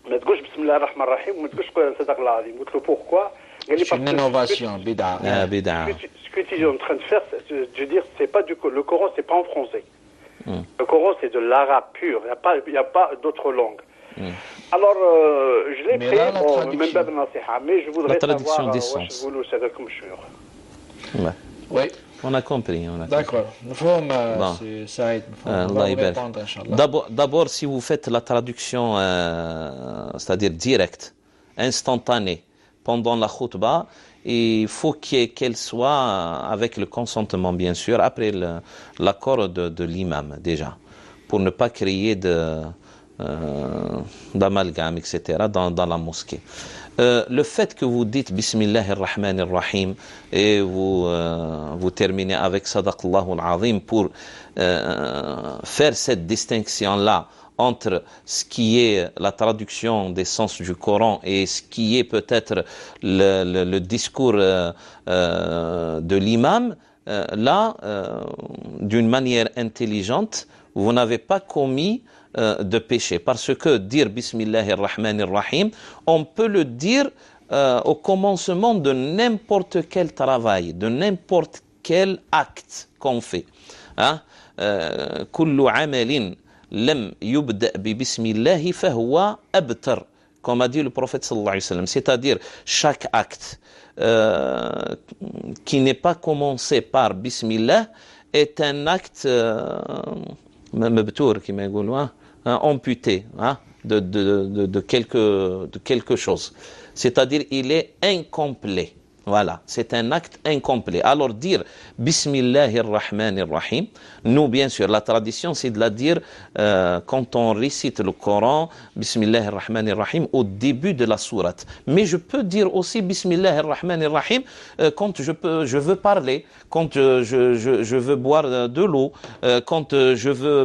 ما تقولش Bismillah ar-Rahman ar-Rahim, ما تقولش Sadaq Allah al-Azim. Je dis pourquoi? C'est une innovation, bid'a. Ce que tu es en train de faire, je veux dire, c'est pas le Coran, c'est pas en français. Le Coran, c'est de l'arabe pur. Il n'y a pas d'autre langue. Alors, je l'ai pris, mais je voudrais savoir Oui, on a compris. D'accord. D'abord, si vous faites la traduction, c'est-à-dire directe, instantanée, pendant la khutbah, il faut qu'elle soit avec le consentement, bien sûr, après l'accord de l'imam, déjà, pour ne pas créer d'amalgame, etc., dans la mosquée. Le fait que vous dites Bismillahir Rahmanir Rahim et vous terminez avec Sadaqallahu al-Azim pour faire cette distinction-là entre ce qui est la traduction des sens du Coran et ce qui est peut-être le discours de l'imam, d'une manière intelligente, vous n'avez pas commis de péché. Parce que dire Bismillahir Rahmanir Rahim, on peut le dire au commencement de n'importe quel travail, de n'importe quel acte qu'on fait. Kullu amalin lam yubda bi bismillah fahuwa abtar, comme a dit le prophète sallallahu alayhi wa sallam. C'est-à-dire chaque acte qui n'est pas commencé par Bismillah est un acte amputé de quelque chose. C'est-à-dire il est incomplet. Voilà, c'est un acte incomplet. Alors dire Bismillahir Rahmanir Rahim, nous bien sûr, la tradition c'est de la dire quand on récite le Coran, Bismillahir Rahmanir Rahim au début de la sourate. Mais je peux dire aussi Bismillahir Rahmanir Rahim quand je veux parler, quand je veux boire de l'eau, quand je veux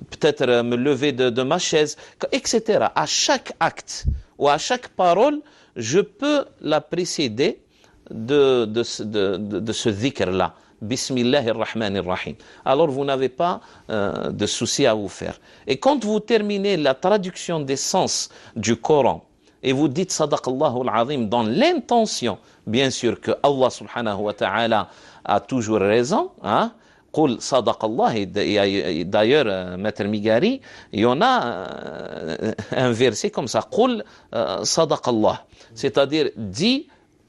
peut-être me lever de ma chaise, etc. À chaque acte ou à chaque parole, je peux la précéder de ce dhikr-là. Bismillahir Rahmanir Rahim. Alors vous n'avez pas de souci à vous faire. Et quand vous terminez la traduction des sens du Coran et vous dites Sadaqallahu al-Azim dans l'intention, bien sûr que Allah subhanahu wa ta'ala a toujours raison, Qul Sadaqallah, d'ailleurs, Maître Migari, il y en a un verset comme ça, Qul Sadaqallah, c'est-à-dire dit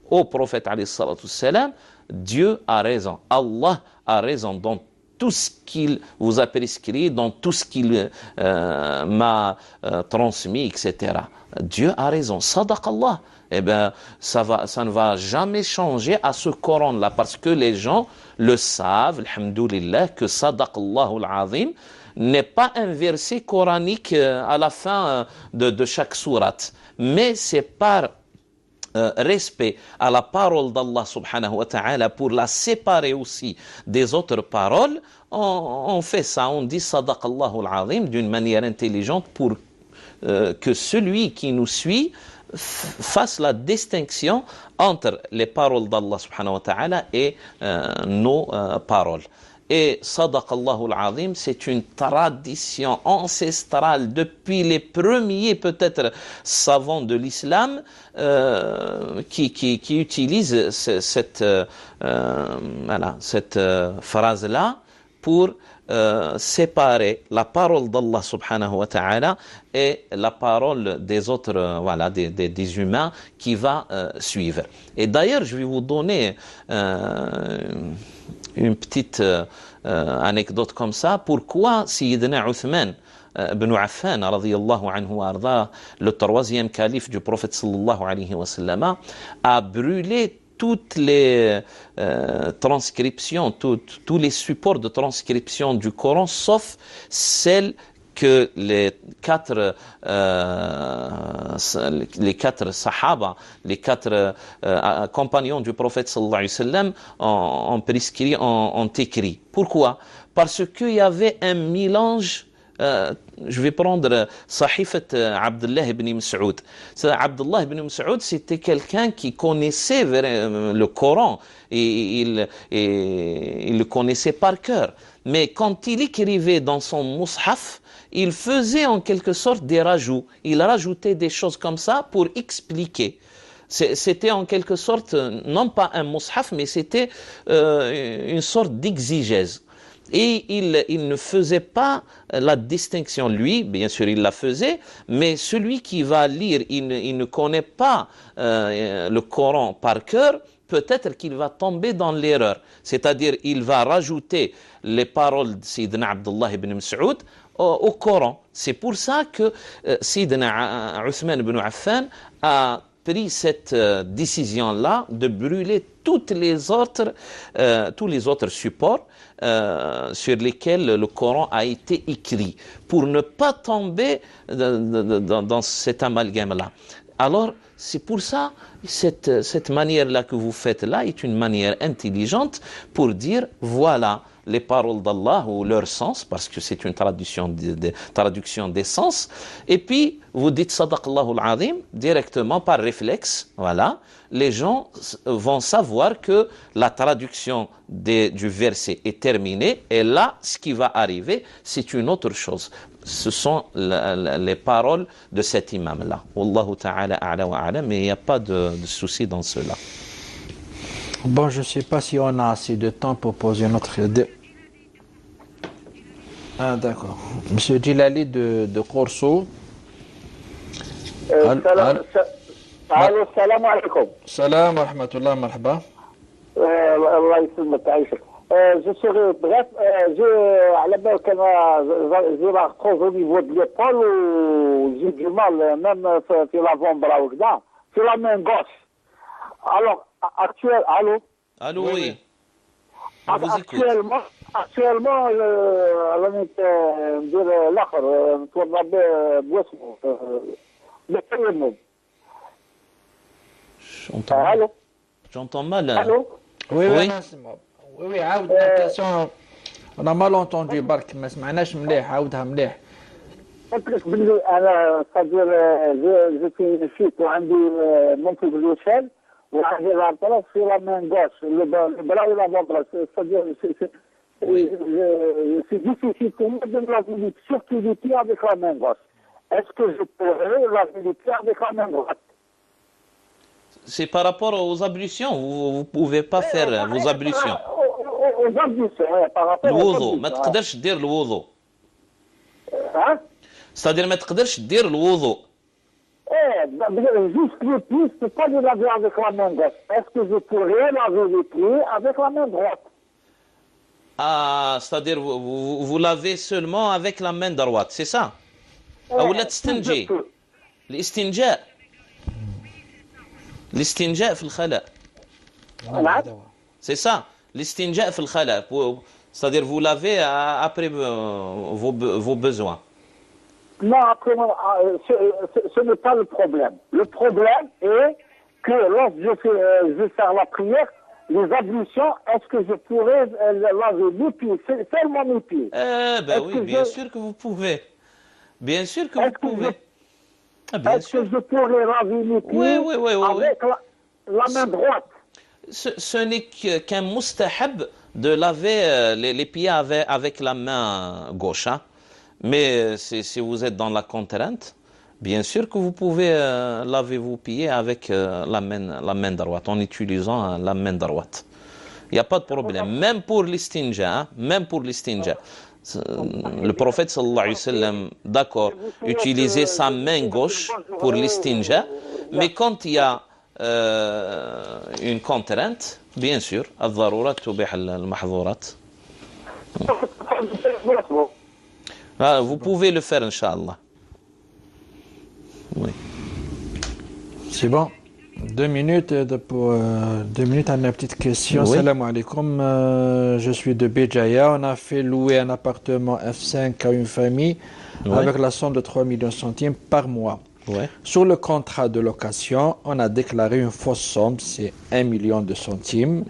au prophète alayhi salatu salam, Dieu a raison, Allah a raison dans tout ce qu'il vous a prescrit, dans tout ce qu'il m'a transmis, etc. Dieu a raison, Sadaqallah. Eh bien, ça ne va jamais changer à ce Coran-là, parce que les gens le savent, alhamdoulilah, que Sadaqallahu al-Azim n'est pas un verset coranique à la fin de chaque sourate, mais c'est par respect à la parole d'Allah subhanahu wa ta'ala, pour la séparer aussi des autres paroles, on fait ça, on dit Sadaqallahu al-Azim d'une manière intelligente pour que celui qui nous suit fasse la distinction entre les paroles d'Allah subhanahu wa ta'ala et nos paroles. Et Sadaqallahu al-Azim, c'est une tradition ancestrale depuis les premiers peut-être savants de l'islam qui utilisent cette phrase-là pour séparer la parole d'Allah subhanahu wa ta'ala et la parole des autres, des humains qui va suivre. Et d'ailleurs, je vais vous donner une petite anecdote comme ça. Pourquoi Sayyidina Uthman ibn Affan, radiyallahu anhu wa arda, le troisième calife du prophète sallallahu alayhi wa sallam, a brûlé toutes les transcriptions, tous les supports de transcription du Coran, sauf celles que les quatre sahaba, les quatre compagnons du prophète sallallahu alayhi wa sallam ont prescrit, ont écrit. Pourquoi? Parce qu'il y avait un mélange. Je vais prendre Sahifat Abdullah ibn Mas'ud. Abdullah ibn Mas'ud, c'était quelqu'un qui connaissait le Coran et il le connaissait par cœur. Mais quand il écrivait dans son mushaf, il faisait en quelque sorte des rajouts. Il rajoutait des choses comme ça pour expliquer. C'était en quelque sorte, non pas un mushaf, mais c'était une sorte d'exégèse. Et il ne faisait pas la distinction. Lui, bien sûr, il la faisait, mais celui qui va lire, il ne connaît pas le Coran par cœur, peut-être qu'il va tomber dans l'erreur. C'est-à-dire, il va rajouter les paroles de Sayyidina Abdullah ibn Mas'ud au Coran. C'est pour ça que Sayyidina Uthman ibn Affan a pris cette décision-là de brûler tous les autres supports sur lesquels le Coran a été écrit, pour ne pas tomber dans cet amalgame-là. Alors, c'est pour ça, cette manière-là que vous faites là est une manière intelligente pour dire, voilà les paroles d'Allah ou leur sens, parce que c'est une traduction des sens, et puis vous dites Sadaqallahu al-Azim directement par réflexe, voilà, les gens vont savoir que la traduction du verset est terminée, et là, ce qui va arriver, c'est une autre chose. Ce sont les paroles de cet imam-là. Wallahu ta'ala a'la wa a'lam, mais il n'y a pas de souci dans cela. Bon, je ne sais pas si on a assez de temps pour poser notre... Ah, d'accord. Monsieur Djilali de Corso. Allô, salam alaikum. Salam wa rahmatullah, marhaba. Allah يسلمك يعيشك. Je serai bref. على بالك انا j'ai l'arthrose au niveau de l'épaule ou j'ai du mal même في l'avant-bras وكذا في la main gauche. Alors allô. Allô, oui. On vous écoute. Actuellement راني ندير الاخر نتوضا بواسمو بالتيمم. J'entends mal. Allô? Oui, عاود la question. On a mal entendu برك ما سمعناش مليح عاودها مليح. قلت لك باللي انا صدير جيت نشيط وعندي منطق الوشال وعندي العطلة في لا مان غوش البرا ولا بونطرا صدير c'est difficile pour moi de laver les pieds, surtout les pieds avec la main gauche. Est-ce que je pourrais laver les pieds avec la main droite? C'est par rapport aux ablutions. Vous ne pouvez pas faire vos ablutions. Aux ablutions, par rapport aux ablutions. ما تقدرش تدير الوضوء. C'est-à-dire ما تقدرش تدير الوضوء. Juste les pieds, je ne peux pas les laver avec la main gauche. Est-ce que je pourrais laver les pieds avec la main droite? Ah, c'est-à-dire vous lavez seulement avec la main droite, c'est ça? أو لا تستنجي. الاستنجاء في الخلاء. C'est ça, l'estinja في الخلاء. C'est-à-dire vous lavez après vos besoins. Non, après, ce n'est pas le problème. Le problème est que lorsque je vais faire la prière, les ablutions, est-ce que je pourrais laver mes pieds, seulement mes pieds? Ben oui, bien sûr que vous pouvez. Bien sûr que vous pouvez. Est-ce que je pourrais laver mes pieds avec la main droite? Ce n'est qu'un mustahab de laver les pieds avec la main gauche. Hein. Mais si vous êtes dans la contrainte, bien sûr que vous pouvez laver vos pieds avec la main droite, en utilisant la main droite. Il n'y a pas de problème. Même pour l'istinja, le prophète sallallahu alayhi wa sallam, d'accord, utilisait sa main gauche pour l'istinja, mais quand il y a une contrainte, bien sûr, al-dharurat tubih al-mahdhurat. Vous pouvez le faire, Inch'Allah. Oui. C'est bon. 2 minutes pour 2 minutes à une petite question. Oui. Salam alaikum. Je suis de Béjaïa. On a fait louer un appartement F5 à une famille avec la somme de 3 millions de centimes par mois. Ouais. Sur le contrat de location, on a déclaré une fausse somme, c'est 1 million de centimes,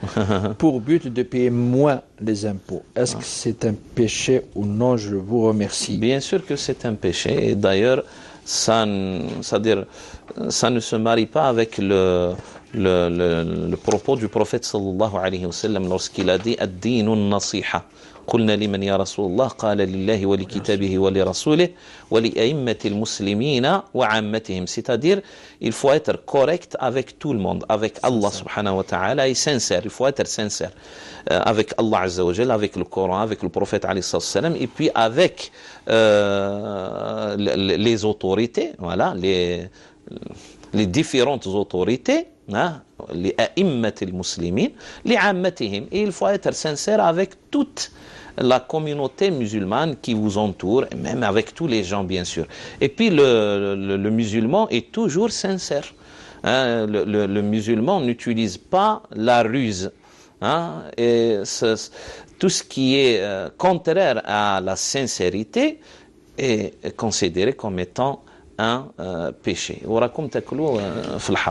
pour but de payer moins les impôts. Est-ce que c'est un péché ou non? Je vous remercie. Bien sûr que c'est un péché. Et d'ailleurs, ça ne se marie pas avec le propos du prophète sallallahu alayhi wa sallam lorsqu'il a dit « Ad-dinu nasiha ». قلنا لمن يا رسول الله قال لله ولكتابه ولرسوله ولأئمة المسلمين وعامتهم. C'est-à-dire, il faut être correct avec tout le monde, avec Allah subhanahu wa ta'ala, et sincère. Il faut être sincère avec Allah azza wa jalla, avec le Coran, avec le prophète alayhi salam, et puis avec les autorités, voilà, les différentes autorités, hein, les a'immat al-muslimin, les ammatihim. Et il faut être sincère avec toute la communauté musulmane qui vous entoure, et même avec tous les gens, bien sûr. Et puis le musulman est toujours sincère. Hein, le musulman n'utilise pas la ruse. Hein, et tout ce qui est contraire à la sincérité est considéré comme étant un péché.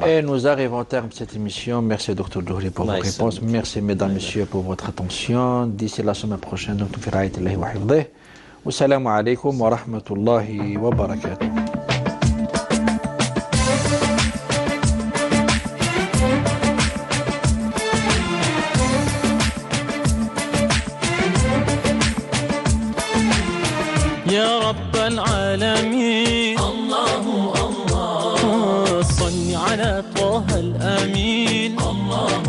Et nous arrivons au terme de cette émission. Merci Dr Djouri pour vos réponses. Merci mesdames, messieurs pour votre attention. D'ici la semaine prochaine, donc fi ra'ayatillahi wa hifdih. Wassalamu alaikum wa rahmatullahi wa barakatuh. يا رب العالمين الله الله صل على طه الأمين الله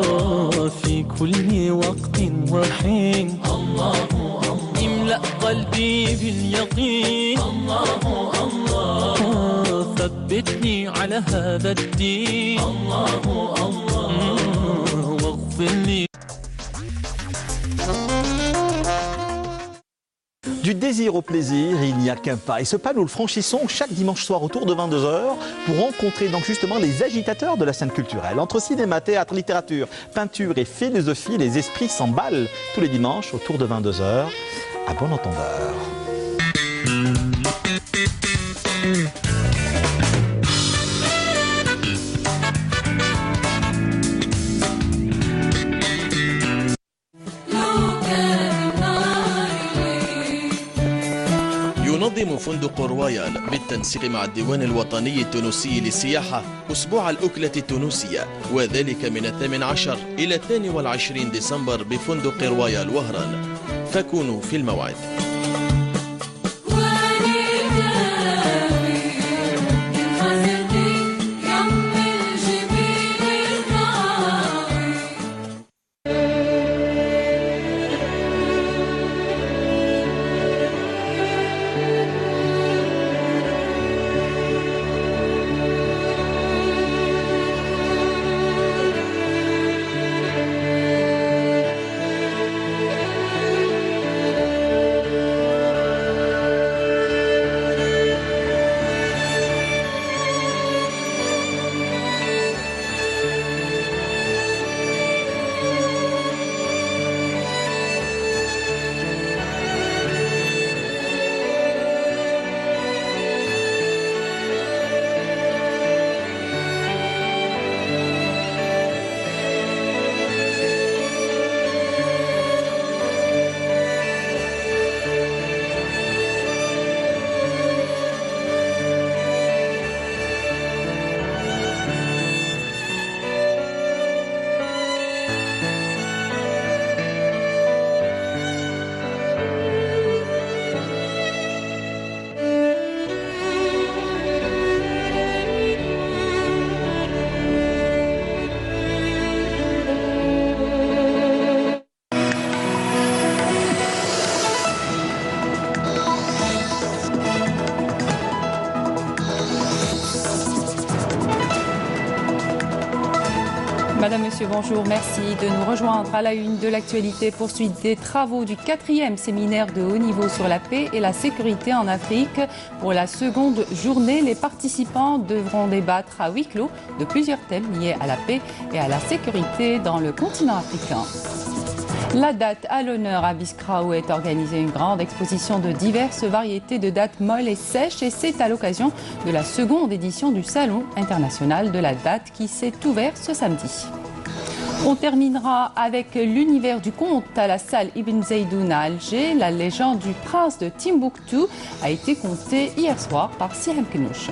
الله في كل وقت وحين الله الله املأ قلبي باليقين الله الله ثبتني على هذا الدين الله الله واغفر لي. Du désir au plaisir, il n'y a qu'un pas. Et ce pas, nous le franchissons chaque dimanche soir autour de 22h pour rencontrer donc justement les agitateurs de la scène culturelle. Entre cinéma, théâtre, littérature, peinture et philosophie, les esprits s'emballent tous les dimanches autour de 22h. À bon entendeur. ينظم فندق رويال بالتنسيق مع الديوان الوطني التونسي للسياحة أسبوع الأكلة التونسية، وذلك من 18 إلى 22 ديسمبر بفندق رويال وهران، فكونوا في الموعد. Madame, Monsieur, bonjour. Merci de nous rejoindre à la une de l'actualité. Poursuite des travaux du 4e séminaire de haut niveau sur la paix et la sécurité en Afrique. Pour la seconde journée, les participants devront débattre à huis clos de plusieurs thèmes liés à la paix et à la sécurité dans le continent africain. La date à l'honneur à Biskra où est organisée une grande exposition de diverses variétés de dattes molles et sèches, et c'est à l'occasion de la seconde édition du Salon international de la date qui s'est ouvert ce samedi. On terminera avec l'univers du conte à la salle Ibn Zaydoun à Alger. La légende du prince de Timbuktu a été contée hier soir par Siham Kenouch.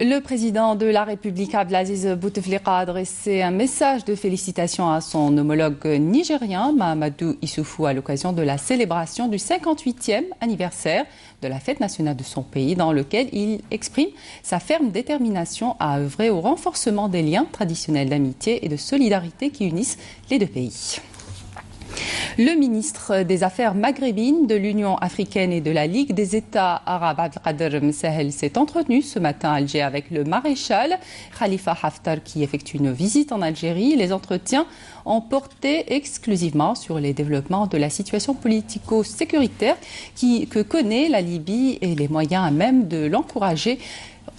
Le président de la République, Abdelaziz Bouteflika, a adressé un message de félicitations à son homologue nigérien, Mahamadou Issoufou, à l'occasion de la célébration du 58e anniversaire de la fête nationale de son pays, dans lequel il exprime sa ferme détermination à œuvrer au renforcement des liens traditionnels d'amitié et de solidarité qui unissent les deux pays. Le ministre des Affaires maghrébines de l'Union africaine et de la Ligue des États arabes, Abdelkader Msahel, s'est entretenu ce matin à Alger avec le maréchal Khalifa Haftar qui effectue une visite en Algérie. Les entretiens ont porté exclusivement sur les développements de la situation politico-sécuritaire que connaît la Libye et les moyens à même de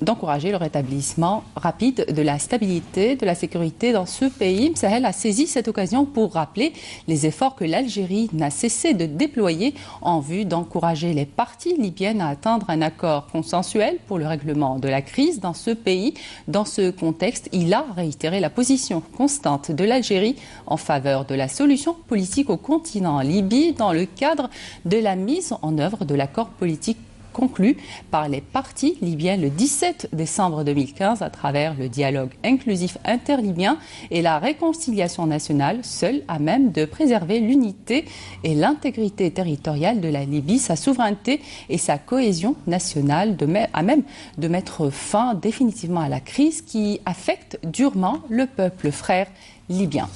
d'encourager le rétablissement rapide de la stabilité, de la sécurité dans ce pays. Sahel a saisi cette occasion pour rappeler les efforts que l'Algérie n'a cessé de déployer en vue d'encourager les parties libyennes à atteindre un accord consensuel pour le règlement de la crise dans ce pays. Dans ce contexte, il a réitéré la position constante de l'Algérie en faveur de la solution politique au continent Libye dans le cadre de la mise en œuvre de l'accord politique conclu par les partis libyens le 17 décembre 2015 à travers le dialogue inclusif interlibyen et la réconciliation nationale, seule à même de préserver l'unité et l'intégrité territoriale de la Libye, sa souveraineté et sa cohésion nationale, à même de mettre fin définitivement à la crise qui affecte durement le peuple frère libyen.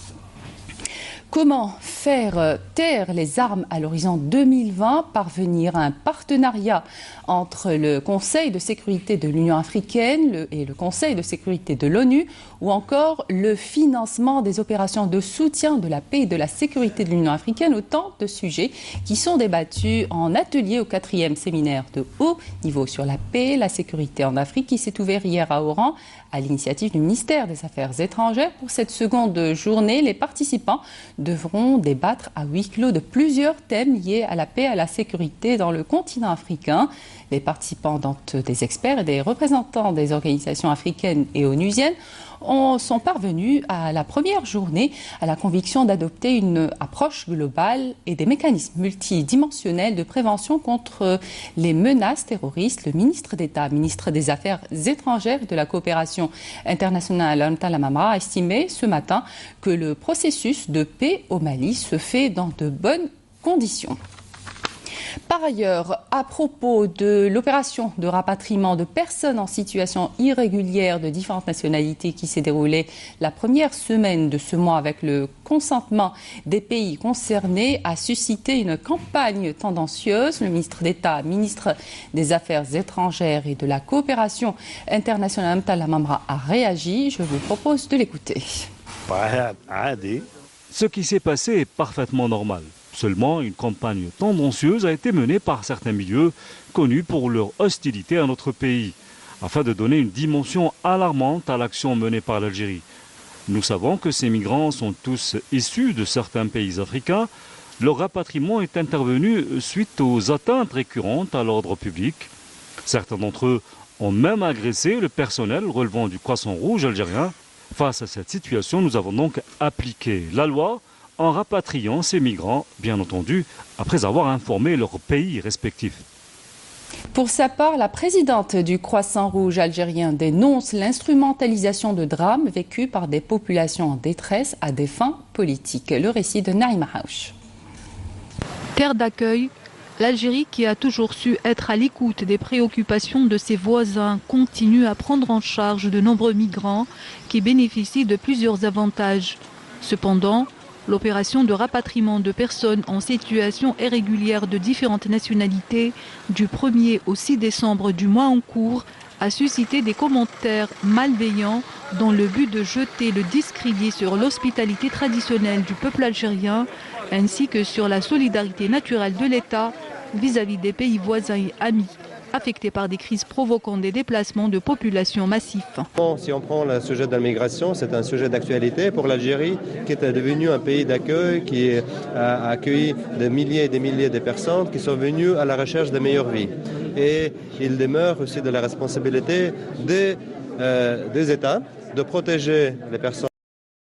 Comment faire taire les armes à l'horizon 2020, parvenir à un partenariat entre le Conseil de sécurité de l'Union africaine et le Conseil de sécurité de l'ONU, ou encore le financement des opérations de soutien de la paix et de la sécurité de l'Union africaine, autant de sujets qui sont débattus en atelier au 4e séminaire de haut niveau sur la paix et la sécurité en Afrique qui s'est ouvert hier à Oran à l'initiative du ministère des Affaires étrangères. Pour cette seconde journée, les participants devront débattre à huis clos de plusieurs thèmes liés à la paix et à la sécurité dans le continent africain. Les participants, dont des experts et des représentants des organisations africaines et onusiennes, sont parvenus à la première journée à la conviction d'adopter une approche globale et des mécanismes multidimensionnels de prévention contre les menaces terroristes. Le ministre d'État, ministre des Affaires étrangères et de la coopération internationale, Anta Lamamra, a estimé ce matin que le processus de paix au Mali se fait dans de bonnes conditions. Par ailleurs, à propos de l'opération de rapatriement de personnes en situation irrégulière de différentes nationalités qui s'est déroulée la première semaine de ce mois avec le consentement des pays concernés, a suscité une campagne tendancieuse. Le ministre d'État, ministre des Affaires étrangères et de la coopération internationale, Anta Lamamra, a réagi. Je vous propose de l'écouter. Ce qui s'est passé est parfaitement normal. Seulement, une campagne tendancieuse a été menée par certains milieux connus pour leur hostilité à notre pays, afin de donner une dimension alarmante à l'action menée par l'Algérie. Nous savons que ces migrants sont tous issus de certains pays africains. Leur rapatriement est intervenu suite aux atteintes récurrentes à l'ordre public. Certains d'entre eux ont même agressé le personnel relevant du Croissant Rouge algérien. Face à cette situation, nous avons donc appliqué la loi en rapatriant ces migrants, bien entendu, après avoir informé leurs pays respectifs. Pour sa part, la présidente du Croissant Rouge algérien dénonce l'instrumentalisation de drames vécus par des populations en détresse à des fins politiques. Le récit de Naïma Haouch. Terre d'accueil, l'Algérie, qui a toujours su être à l'écoute des préoccupations de ses voisins, continue à prendre en charge de nombreux migrants qui bénéficient de plusieurs avantages. Cependant, l'opération de rapatriement de personnes en situation irrégulière de différentes nationalités du 1er au 6 décembre du mois en cours a suscité des commentaires malveillants dans le but de jeter le discrédit sur l'hospitalité traditionnelle du peuple algérien ainsi que sur la solidarité naturelle de l'État vis-à-vis des pays voisins et amis affectés par des crises provoquant des déplacements de populations massifs. Si on prend le sujet de la migration, c'est un sujet d'actualité pour l'Algérie qui est devenu un pays d'accueil, qui a accueilli des milliers et des milliers de personnes qui sont venues à la recherche de meilleures vies. Et il demeure aussi de la responsabilité des États de protéger les personnes